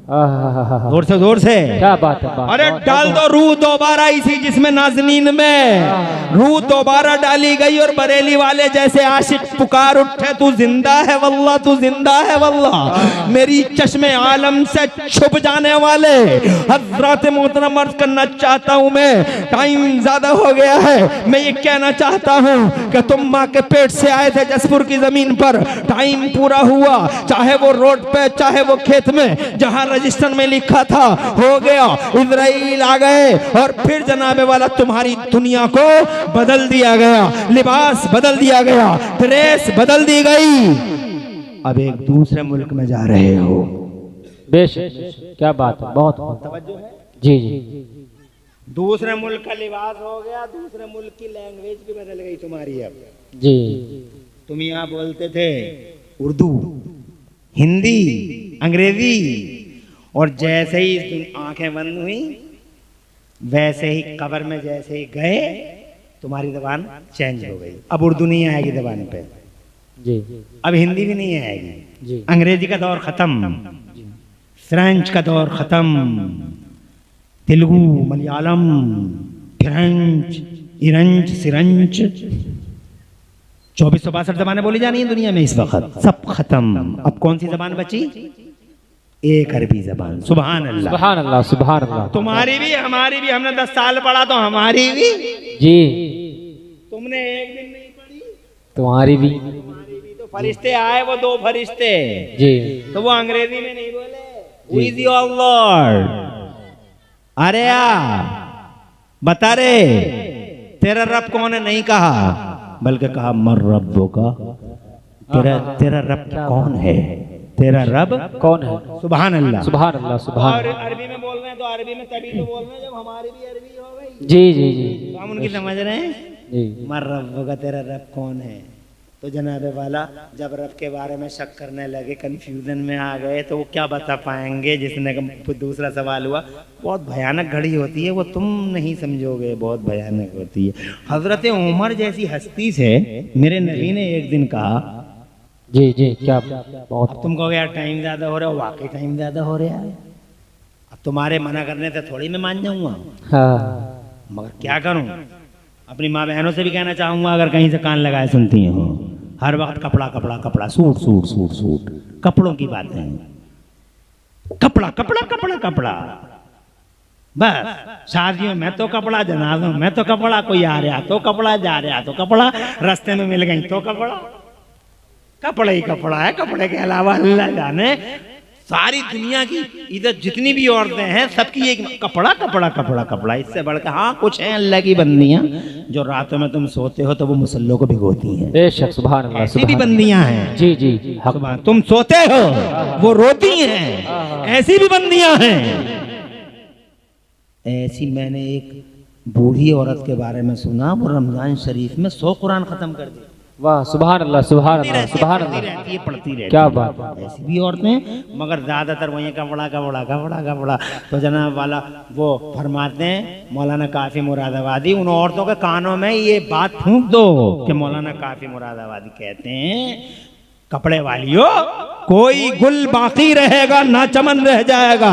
जोर से क्या बात है, बात, अरे बहुत, डाल दो रूह दोबारा इसी जिसमें नाज़नीन में रूह दोबारा डाली गई। और बरेली वाले जैसे आशिक पुकार उठे, तू जिंदा है वल्लाह, तू जिंदा है वल्लाह, मेरी चश्मे आलम से छुप जाने वाले हज़रात मोहतरम अर्ज़ करना चाहता हूँ मैं, टाइम ज्यादा हो गया है, मैं ये कहना चाहता हूँ कि तुम माँ के पेट से आए थे जसपुर की जमीन पर, टाइम पूरा हुआ, चाहे वो रोड पे चाहे वो खेत में, जहाँ रजिस्टर में लिखा था हो गया, इज़राइल आ गए और फिर जनाबे वाला तुम्हारी दुनिया को बदल दिया गया, लिबास बदल दिया गया, ड्रेस बदल दी गई, अब एक दूसरे मुल्क में जा रहे हो। बेशक, क्या बात है, बहुत तवज्जो है। जी जी, दूसरे मुल्क का लिबास हो गया, दूसरे मुल्क की लैंग्वेज भी बदल गई तुम्हारी। अब जी, तुम यहाँ बोलते थे उर्दू, हिंदी, अंग्रेजी, और जैसे ही आंखें बंद हुई वैसे ही कब्र में जैसे ही गए तुम्हारी जबान चेंज हो गई। अब उर्दू नहीं आएगी जबान पे, जी, अब हिंदी भी नहीं आएगी, जी, अंग्रेजी का दौर खत्म, फ्रेंच का दौर खत्म, तेलुगु, मलयालम, फ्रेंच, इरंच, सिरंच, 2462 जबानें बोली जानी है दुनिया में इस वक्त, सब खत्म। अब कौन सी जबान बची? एक अरबी जबान। सुभान अल्लाह, सुभान अल्लाह, सुभान अल्लाह। तुम्हारी भी हमारी भी, हमने 10 साल पढ़ा तो हमारी भी, जी, तुमने एक दिन नहीं पढ़ी, तुम्हारी भी, तो फरिश्ते आए, वो 2 फरिश्ते, जी, तो वो अंग्रेजी में नहीं बोले Who is your Lord? अरे बता रे तेरा रब कौन है, नहीं कहा बल्कि कहा मर रब्बो का, तेरा रब कौन है, तेरा रब कौन है? सुभान अल्लाह, सुभान अल्लाह, सुभान और अल्लाह। अरबी में बोल रहे हैं तो अरबी में तभी तो बोल रहे हैं जब हमारी भी अरबी हो गई, जी जी जी, तो हम उनकी समझ रहे हैं। जी, मर रब्बो का, तेरा रब कौन है। तो जनाबे वाला जब रब के बारे में शक करने लगे, कंफ्यूजन में आ गए, तो वो क्या बता पाएंगे। जिसने दूसरा सवाल हुआ, बहुत भयानक घड़ी होती है वो, तुम नहीं समझोगे, बहुत भयानक होती है। हजरत उमर जैसी हस्ती से मेरे नबी ने एक दिन कहा, जी जी, क्या बहुत, अब तुम कहोगे यार टाइम ज़्यादा हो रहा है, वाकई टाइम ज़्यादा हो रहा है, अब तुम्हारे मना करने से थोड़ी मैं मान जाऊँगा, हाँ, मगर क्या करूँ। अपनी माँ बहनों से भी कहना चाहूँगा, अगर कहीं से कान लगाए सुनती हो, हर वक्त कपड़ा कपड़ा कपड़ा, सूट सूट सूट सूट, कपड़ों की बातें, कपड़ा कपड़ा कपड़ा कपड़ा, बस शादियों में तो कपड़ा, जनाजों में तो कपड़ा, कोई आ रहा तो कपड़ा, जा रहा तो कपड़ा, रास्ते में मिल गई तो कपड़ा, कपड़ा ही कपड़ा है, कपड़े के अलावा अल्लाह जाने सारी दुनिया की इधर जितनी भी औरतें हैं सबकी एक कपड़ा कपड़ा कपड़ा कपड़ा, इससे बढ़कर हाँ कुछ हैं अल्लाह की बंदियां जो रातों में तुम सोते हो तो वो मुसल्लों को भिगोती हैं। बेशक सुभान अल्लाह ऐसी भी बंदियां हैं। जी जी हक सुबह तुम सोते हो वो रोती हैं, ऐसी भी बंदियां हैं। ऐसी मैंने एक बूढ़ी औरत के बारे में सुना, वो रमजान शरीफ में 100 कुरान खत्म कर दी। वाह सुभान अल्लाह सुभान अल्लाह सुभान पढ़ती अल्लाह, रहती है पढ़ती रहती क्या है। बात। ऐसी भी औरतें, मगर ज्यादातर वही कपड़ा कपड़ा कपड़ा कपड़ा। तो जनाब वाला वो फरमाते हैं मौलाना काफी मुरादाबादी, उन औरतों के कानों में ये बात फूंक दो कि मौलाना काफी मुरादाबादी कहते हैं कपड़े वालियों, कोई गुल बाकी रहेगा ना चमन रह जाएगा,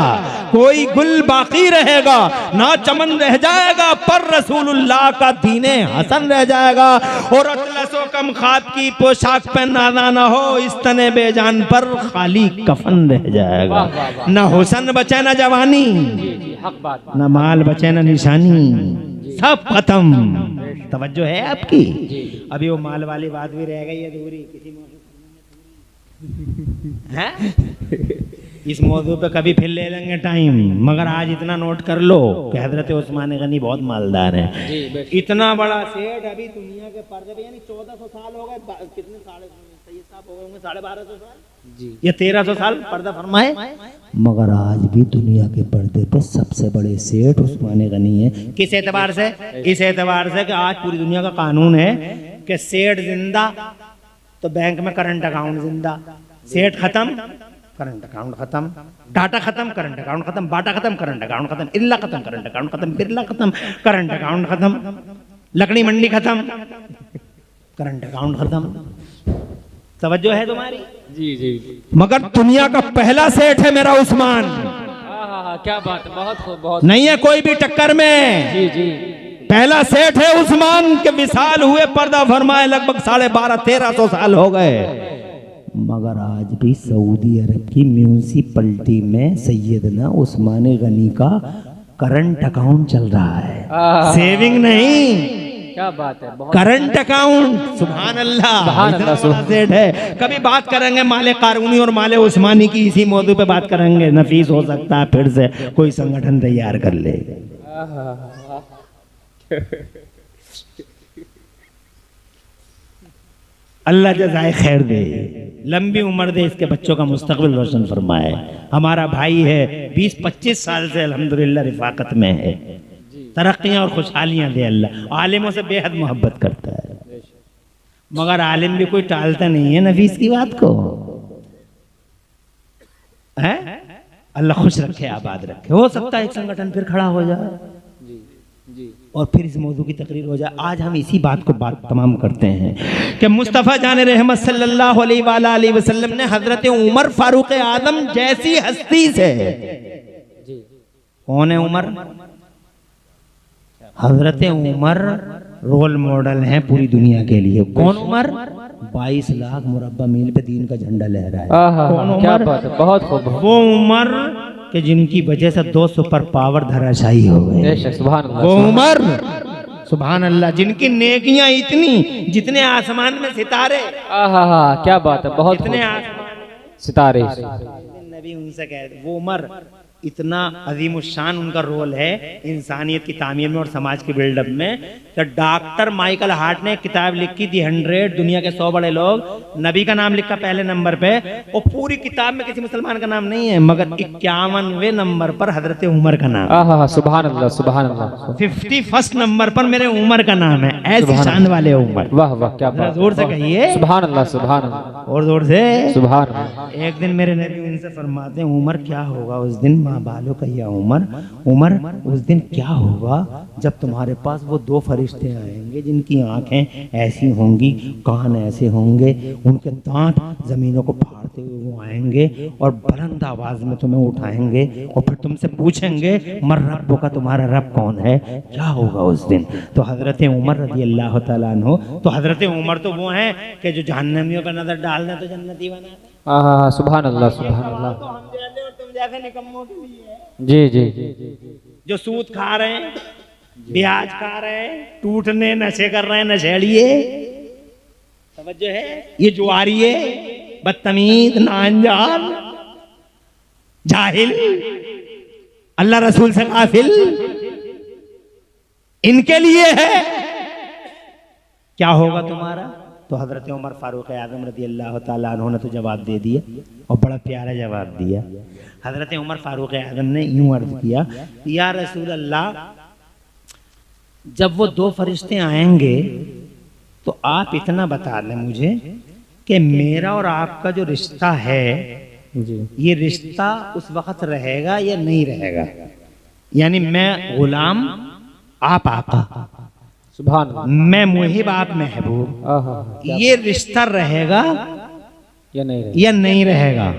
कोई गुल बाकी रहेगा ना चमन रह जाएगा, पर रसूलुल्लाह का दीने हसन रह जाएगा। और अतलसो कम खाब की पोशाक पे नादा ना हो, इस तने बेजान पर खाली कफन रह जाएगा। न हुसन बचे न जवानी, हक बात। न माल बचे न निशानी, सब खत्म। तवज्जो है आपकी? अभी वो माल वाली बात भी रह गई अधूरी किसी हैं? इस मौजू पे कभी फिर ले लेंगे टाइम, मगर आज इतना नोट कर लो कि हजरत उस्मान गनी बहुत मालदार हैं। इतना बड़ा सेठ अभी दुनिया के पर्दे पे, यानी 1400 साल हो गए, कितने साहब हो गए होंगे 1250 साल जी, ये 1300 साल पर्दा फरमाए, मगर आज भी दुनिया के पर्दे पे सबसे बड़े सेठ उस्मान गनी है। किस एतबार से? इस एतबार से कि आज पूरी दुनिया का कानून है कि सेठ जिंदा तो बैंक में करंट अकाउंट जिंदा, सेठ खत्म करंट अकाउंट खत्म, डाटा खत्म करंट अकाउंट खत्म, बाटा खत्म करंट अकाउंट खत्म, इल्ला खत्म करंट अकाउंट खत्म, बिरला खत्म करंट अकाउंट खत्म, लकड़ी मंडी खत्म करंट अकाउंट खत्म। तवज्जो है तुम्हारी? जी जी मगर दुनिया का पहला सेठ है मेरा उस्मान, क्या बात, बहुत खूब, बहुत नहीं है कोई भी टक्कर में। जी जी पहला सेठ है उस्मान के विशाल हुए पर्दा फरमाए लगभग 1250-1300 साल हो गए, मगर आज भी सऊदी अरब की म्यूनिसिपैलिटी में सैयदना उस्मान गनी का करंट अकाउंट चल रहा है, सेविंग नहीं, क्या बात है, बहुत करंट अकाउंट। सुभान अल्लाह, इतना बड़ा सेठ है। कभी बात करेंगे माले कारूनी और माले उस्मानी की, इसी मौजू पे बात करेंगे। नफीस हो सकता है फिर से कोई संगठन तैयार कर ले। अल्लाह जज़ाए खैर दे, लंबी उम्र दे, इसके बच्चों का मुस्तकबिल रोशन फरमाए। हमारा भाई है, 20-25 साल से अल्हम्दुलिल्लाह रिफाकत में है, तरक्कियां और खुशहालियां दे अल्लाह। आलिमों से बेहद मोहब्बत करता है, मगर आलिम भी कोई टालता नहीं है नफीस की बात को, है? अल्लाह खुश रखे, आबाद रखे। हो सकता है एक संगठन फिर खड़ा हो जाए और फिर इस मौजू की तकरीर हो जाए। आज हम इसी बात को तमाम करते हैं कि मुस्तफ़ा जान रहमत सल्लल्लाहु अलैहि वसल्लम ने हजरत उमर फारूक आदम जैसी हस्ती से, कौन है उमर? हजरत उमर रोल मॉडल हैं पूरी दुनिया के लिए। कौन उमर? 22 लाख मुरब्बा मील पे दीन का झंडा लहरा है। कौन उमर? बहुत खूब, वो उमर कि जिनकी वजह से 2 सुपर पावर धराशायी हो गए। सुभान अल्लाह, वो उमर सुभान अल्लाह जिनकी नेकियां इतनी जितने आसमान में सितारे। क्या बात है, बहुत जितने आसमान में सितारे। नबी उनसे कहते, वो उमर इतना अजीम शान उनका रोल है इंसानियत की तामीर में और समाज के बिल्डअप में कि डॉक्टर माइकल हार्ट ने एक किताब लिखी थी 100 दुनिया के 100 बड़े लोग, नबी का नाम लिखा पहले नंबर पे, और पूरी किताब में किसी मुसलमान का नाम नहीं है, मगर 51वें नंबर पर हजरत उमर का नाम। सुभान अल्लाह, सुभान अल्लाह। 51st नंबर पर मेरे उमर का नाम है। ऐसी शान वाले उमर। वाह वाह, क्या बात, जोर से कहिए सुभान अल्लाह, सुभान अल्लाह, और जोर से सुभान अल्लाह। एक दिन मेरे नबी उनसे फरमाते हैं, उमर क्या होगा उस दिन? माँ बालो कहिया उमर, उमर उस दिन क्या होगा जब तुम्हारे पास वो 2 फरिश्ते आएंगे जिनकी आंखें ऐसी होंगी, कान ऐसे होंगे, उनके दांत जमीनों को फाड़ते हुए वो आएंगे और बुलंद आवाज में तुम्हें उठाएंगे और फिर तुमसे पूछेंगे मर रब्बो का, तुम्हारा रब कौन है? क्या होगा उस दिन? तो हजरत उमर रज़ी अल्लाह तआला अन्हु, तो हजरत उमर तो वो हैं कि जो जहन्नमियों पर नजर डाल दें तो जन्नती बना दे। सुभान अल्लाह, सुभान अल्लाह। तो हम जैसे और तुम जैसे निकम्मों के लिए है जी जी, जो सूद खा रहे हैं, ब्याज खा रहे हैं, टूटने नशे कर रहे हैं, नशेड़िए, तवज्जो है, ये जुआरिये, बदतमीज, नाअंजान, जाहिल, अल्लाह रसूल से गाफिल, इनके लिए है। क्या होगा तुम्हारा? तो हजरत उमर फारूक आजम रज़ी अल्लाह ताला अन्हु ने तो जवाब दे दिया, और बड़ा प्यारा जवाब दिया। हजरत उमर फारूक आजम ने यूं अर्ज किया, या रसूल अल्लाह, जब वो दो फरिश्ते आएंगे तो आप इतना बता दें मुझे कि मेरा और आपका जो रिश्ता है जी ये रिश्ता उस वक्त रहेगा या नहीं रहेगा, यानी मैं गुलाम आप आका, सुभान अल्लाह। मैं मुहिब आप महबूब, आहा, ये रिश्ता रहेगा या नहीं रहे? या नहीं रहेगा?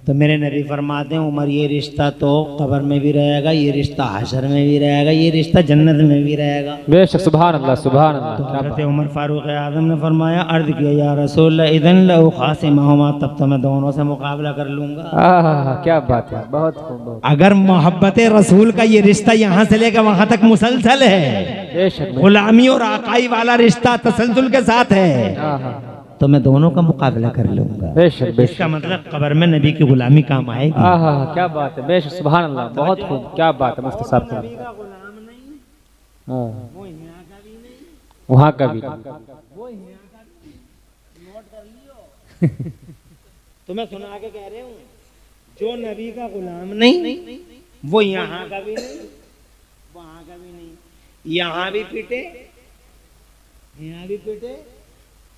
तो मेरे नबी फरमाते हैं, उमर ये रिश्ता तो कब्र में भी रहेगा, ये रिश्ता हशर में भी रहेगा, ये रिश्ता जन्नत में भी रहेगा। बेशक, सुभान अल्लाह, सुभान अल्लाह। तो क्या हज़रत बात। उमर फारूक आज़म ने फरमाया, अर्ज किया, या रसूल इदन लहु खासिमहुमा, तब तो मैं दोनों से मुकाबला कर लूंगा। आहा, क्या बात है, बहुत खूब, बहुत। अगर मोहब्बत रसूल का ये रिश्ता यहाँ से लेकर वहां तक मुसलसल है, बेशक, गुलामी और आकाई वाला रिश्ता तसलसल के साथ है, आहा, तो मैं दोनों का मुकाबला कर लूंगा। बेशक, बेशक। इसका मतलब कब्र में नबी की गुलामी काम आएगी। आहा, क्या बात है, बेशक, सुभान अल्लाह, बहुत खूब, क्या बात है मुफ्ती साहब का। हाँ, वहाँ का भी। तो मैं सुना के कह रहे हूँ, जो नबी का गुलाम नहीं वो यहाँ का भी नहीं, वहाँ का भी नहीं, यहाँ भी पिटे, यहाँ भी पिटे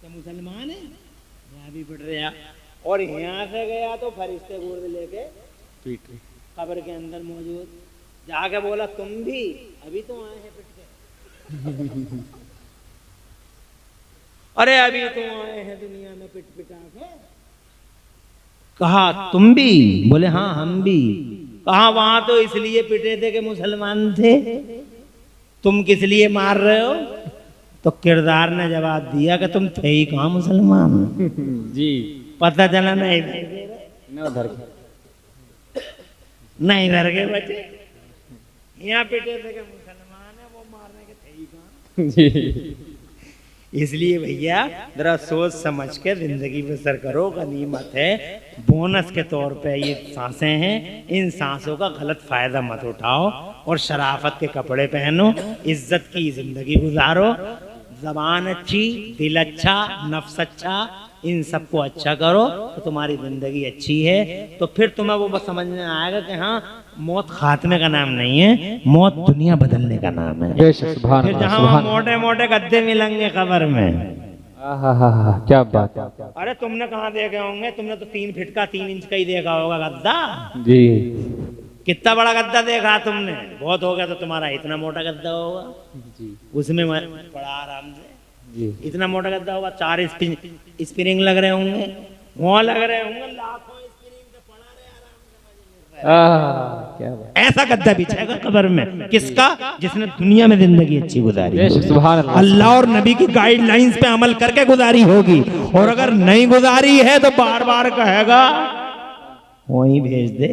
तो मुसलमान है, यहाँ भी पिट रहा, और यहाँ से गया तो फरिश्ते गुर्द लेके कब्र के अंदर मौजूद, जाके बोला तुम भी अभी तो आए हैं पिट के। अरे अभी तो आए हैं दुनिया में पिट पिटा के। कहा तुम भी? बोले हाँ हम भी। कहा वहां तो इसलिए पिटे थे कि मुसलमान थे, तुम किस लिए मार रहे हो? तो किरदार ने जवाब दिया कि तुम थे ही कहाँ मुसलमान। जी, पता चला नहीं न उधर के। नहीं इधर के बचे, यहाँ पिटे थे कि मुसलमान है, वो मारने के थे ही कहाँ। जी, इसलिए भैया जरा सोच समझ के जिंदगी बसर करो, गनीमत है, बोनस के तौर पे ये सांसें हैं, इन सांसों का गलत फायदा मत उठाओ, और शराफत के कपड़े पहनो, इज्जत की जिंदगी गुजारो, जबान अच्छी, दिल अच्छा, नफ्स अच्छा, इन सबको अच्छा करो तो तुम्हारी जिंदगी अच्छी है। तो फिर तुम्हें वो बस समझ में आएगा कि हाँ, मौत खात्मे का नाम नहीं है, मौत दुनिया बदलने का नाम है। बेशक, सुभान फिर अल्लाह, जहाँ सुभान। मोटे मोटे गद्दे मिलेंगे कब्र में। आहा, क्या बात है। अरे तुमने कहाँ देखे होंगे, तुमने तो 3 फीट का 3 इंच का ही देखा होगा गद्दा। जी, कितना बड़ा गद्दा देखा तुमने? बहुत हो गया तो तुम्हारा इतना मोटा गद्दा होगा, जी, उसमें मैं पड़ा आराम से, जी, इतना मोटा गद्दा होगा, 4 स्प्रिंग लग रहे होंगे, वहां लग रहे होंगे लाखों स्प्रिंग पे, पड़ा रहे आराम से, आहा, क्या बात। ऐसा गद्दा बिछाएगा कब्र में। किसका? जिसने दुनिया में जिंदगी अच्छी गुजारी, बेशक, सुभान अल्लाह। अल्लाह और नबी की गाइडलाइंस पे अमल करके गुजारी होगी, और अगर नहीं गुजारी है तो बार बार कहेगा वहीं भेज दे।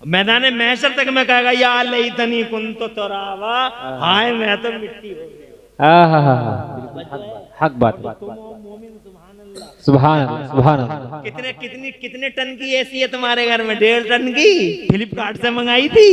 मैदान महशर तक में कहेगा, या लैतनी कुन्तु तुराबा, हाय मैं तो मिट्टी हो गया। आहा, हक बात, सुभान अल्लाह, सुभान अल्लाह। कितने टन की एसी है तुम्हारे घर में? 1.5 टन की फ्लिपकार्ट से मंगाई थी,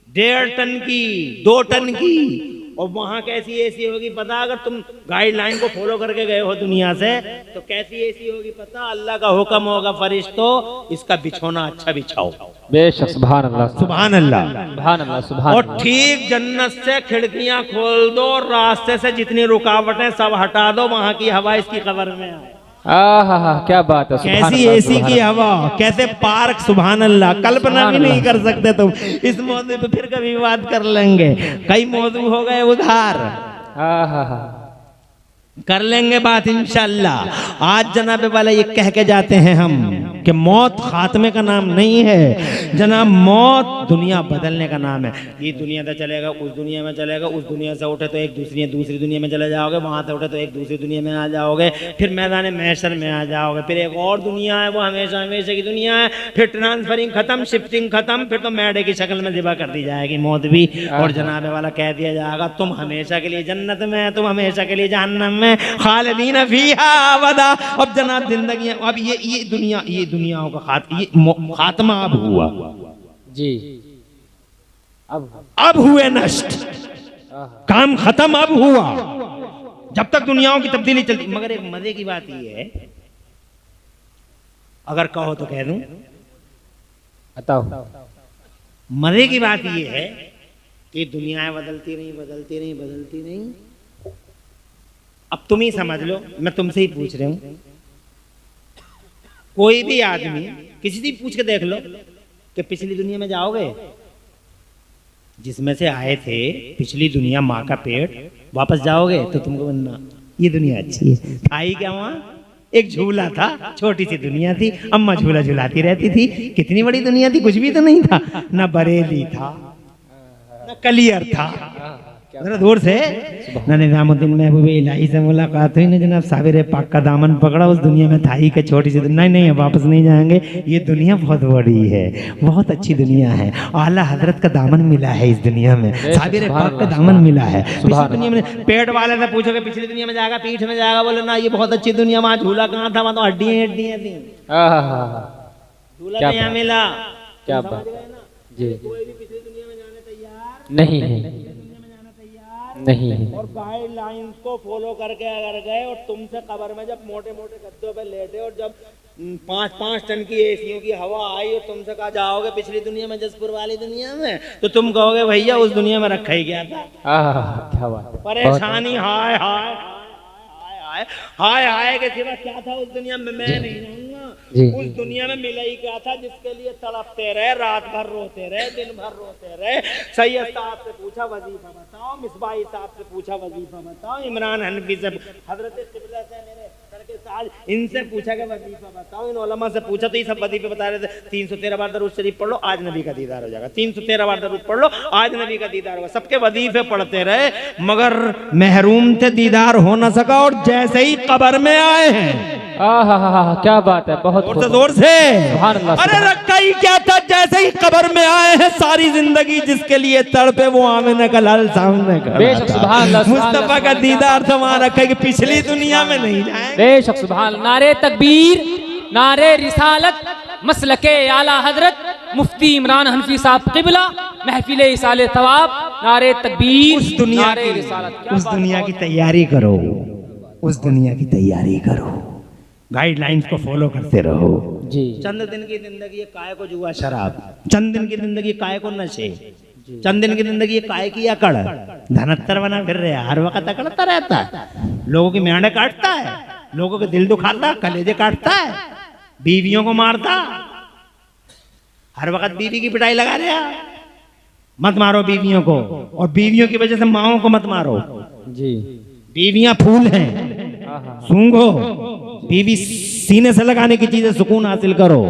1.5 टन की, 2 टन की। और वहां कैसी एसी होगी पता? अगर तुम गाइडलाइन को फॉलो करके गए हो दुनिया से, तो कैसी एसी होगी पता? अल्लाह का हुक्म होगा, फरिश्तों इसका बिछोना अच्छा बिछाओ। बेशक, सुभान अल्लाह, सुभान अल्लाह, सुभान अल्लाह, सुभान और अल्लाह। ठीक जन्नत से खिड़कियां खोल दो, रास्ते से जितनी रुकावटें सब हटा दो, वहां की हवा इसकी कब्र में आए। आहा, क्या बात है, सुभान कैसी अल्लाह, एसी सुभान की अल्लाह। हवा, कैसे पार्क, सुभान अल्लाह, कल्पना भी सुभान नहीं अल्लाह। कर सकते तुम। इस मौजू पे फिर कभी बात कर लेंगे, कई मौजू हो गए उधार, आहा, कर लेंगे बात इंशाअल्लाह। आज जनाब वाला ये कह के जाते हैं हम कि मौत खात्मे का नाम नहीं है जनाब, मौत दुनिया बदलने का नाम है। ये दुनिया से चलेगा, उस दुनिया में चलेगा, उस दुनिया से उठे तो एक दूसरी दुनिया में चले जाओगे, वहां से उठे तो एक दूसरी दुनिया में आ जाओगे, फिर मैदान महशर में आ जाओगे, फिर एक और दुनिया है, वो हमेशा हमेशा की दुनिया है, फिर ट्रांसफरिंग खत्म, शिफ्टिंग खत्म, फिर तो मैडे की शक्ल में ज़िबा कर दी जाएगी मौत भी, और जनाबे वाला कह दिया जाएगा तुम हमेशा के लिए जन्नत में, तुम हमेशा के लिए जहन्नम में, खालिदीन फीहा अबदा। अब जनाब जिंदगी, अब ये दुनियाओं का खात्मा अब हुआ जी, अब हुए नष्ट, काम खत्म अब हुआ। जब तक दुनियाओं की तब्दीली चलती, मगर एक मजे की बात ये है, अगर कहो तो कह दूं, बताओ। मजे की बात ये है कि दुनियाएं बदलती नहीं। अब तुम ही समझ लो, मैं तुमसे ही पूछ रहा हूं, कोई भी आदमी किसी से पूछ के देख लो कि पिछली दुनिया में जाओगे, जिसमें से आए थे पिछली दुनिया माँ का पेट, वापस जाओगे तो तुमको बनना ये दुनिया अच्छी है। था ही क्या वहां, एक झूला था, छोटी सी दुनिया थी, अम्मा झूला झुलाती रहती थी, कितनी बड़ी दुनिया थी, कुछ भी तो नहीं था, ना बरेली था, ना कलियर था, जरा दूर से ना निजामुद्दीन महबूब इलाही से मुलाकात हुई, ना जनाब साबिर पाक का दामन पकड़ा, उस दुनिया में था ही के छोटी सी, नहीं वापस नहीं जाएंगे, ये दुनिया बहुत बड़ी है, बहुत अच्छी दुनिया है, आला हजरत का दामन मिला है इस दुनिया में, साबिर पाक का दामन मिला है पिछली दुनिया में। पेट वाले से पूछोगे पिछली दुनिया में जाएगा, पीठ में जाएगा, बोले ना ये बहुत अच्छी दुनिया, वहाँ झूला कहाँ था, वहाँ तो हड्डियाँ थी, झूला नहीं मिला। क्या बात जी, नहीं है, नहीं है। और गाइडलाइंस को फॉलो करके अगर गए और तुमसे कब्र में जब मोटे मोटे गद्दों पे लेटे और जब 5-5 टन की एसियों की हवा आई और तुमसे कहा जाओगे पिछली दुनिया में, जसपुर वाली दुनिया में, तो तुम कहोगे भैया उस दुनिया में रखा ही क्या था। क्या बात, परेशानी हाय हाय हाय हाय के सिवा क्या था उस दुनिया में, मैं नहीं जानूंगा। उस दुनिया में मिला ही क्या था जिसके लिए तड़पते रहे, रात भर रोते रहे, दिन भर रोते रहे। सैयद साहब से पूछा वजीफा बताओ, मिसबाही साहब से पूछा वजीफा बताओ, इमरान हनफी से, हजरत किबला से मेरे के साथ इनसे पूछा कि वजीफा बताओ, इन उलमा से पूछा तो ये सब वजीफे बता रहे थे। 313 बार दरूद शरीफ पढ़ लो, आज नबी का दीदार हो जाएगा, 313 बार दरूद पढ़ लो, आज नबी का दीदार होगा। सबके वजीफे पढ़ते रहे, मगर महरूम थे, दीदार हो न सका, और जैसे ही कब्र में आए हैं, क्या बात है, बहुत जोर से अरे रखा ही क्या था, जैसे ही कब्र में आए हैं, सारी जिंदगी जिसके लिए तड़पे वो आमिना का लाल सामने मुस्तफा का दीदार था, वहां रखा कि पिछली दुनिया में नहीं जाएंगे। बेशक सुभान। नारे तकबीर, नारे रिसालत, मसलके आला हजरत मुफ्ती इमरान हनफी साहब किबला, महफिल इसाले सवाब, नारे तकबीर, उस दुनिया नारे रिसालत। उस दुनिया की तैयारी करो, उस दुनिया की तैयारी करो, गाइडलाइंस को फॉलो करते रहो जी। चंद दिन की जिंदगी काय को जुआ शराब, चंद दिन की जिंदगी काय को नशे, चंद दिन की जिंदगी काय की अकड़, धनत्तर बना फिर रहे, हर वक्त अकड़ता रहता है, लोगों की मेहनत काटता है, लोगों के दिल दुखाता, कलेजे काटता है, बीवियों को मारता, हर वक्त बीवी की पिटाई लगा रहा। मत मारो बीवियों को, और बीवियों की वजह से माओं को मत मारो जी। बीवियां फूल हैं, सूंघो, बीवी सीने से लगाने की चीजें सुकून हासिल करो,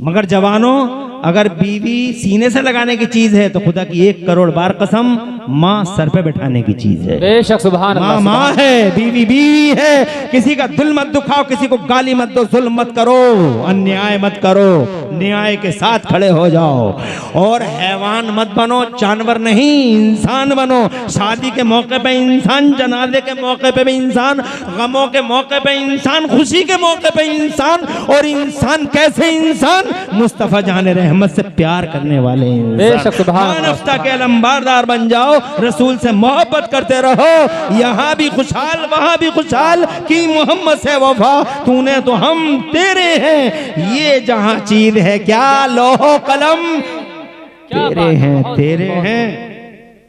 मगर जवानों अगर बीवी सीने से लगाने की चीज है तो खुदा की 1 करोड़ बार कसम, माँ सर पे बैठाने की चीज है। बेशक सुभान अल्लाह। माँ है, बीवी बीवी है, किसी का दिल मत दुखाओ, किसी को गाली मत दो, जुल्म मत करो, अन्याय मत करो, न्याय के साथ खड़े हो जाओ, और हैवान मत बनो, जानवर नहीं इंसान बनो। शादी के मौके पे इंसान, जनाजे के मौके पे भी इंसान, गमों के मौके पे इंसान, खुशी के मौके पे इंसान, और इंसान कैसे इंसान, मुस्तफा जान रहमत से प्यार करने वाले इंसान। के अलंबारदार बन जाओ, रसूल से मोहब्बत करते रहो, यहाँ भी खुशहाल वहाँ भी खुशहाल, की मोहम्मद से वफा, तूने तो हम तेरे हैं, ये जहाँ चीज है क्या, लोहो कलम तेरे हैं, तेरे हैं।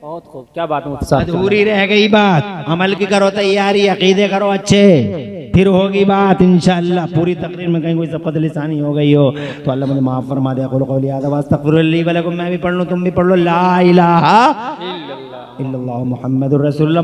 बहुत खूब, क्या बात है। अधूरी रह गई बात, अमल की करो तैयारी, अकीदे करो अच्छे, फिर होगी बात इंशाअल्लाह। पूरी तकरीर में कहीं कोई सबकत लिसानी हो गई हो तो अल्लाह मुझे माफ फरमा दे। क़ुल क़ौली हाज़ा वस्तग़फ़िरुल्लाह ली व लकुम, मैं भी पढ़ लूँ, तुम भी पढ़ लो, ला इलाहा इल्लल्लाह मुहम्मदुर रसूलुल्लाह।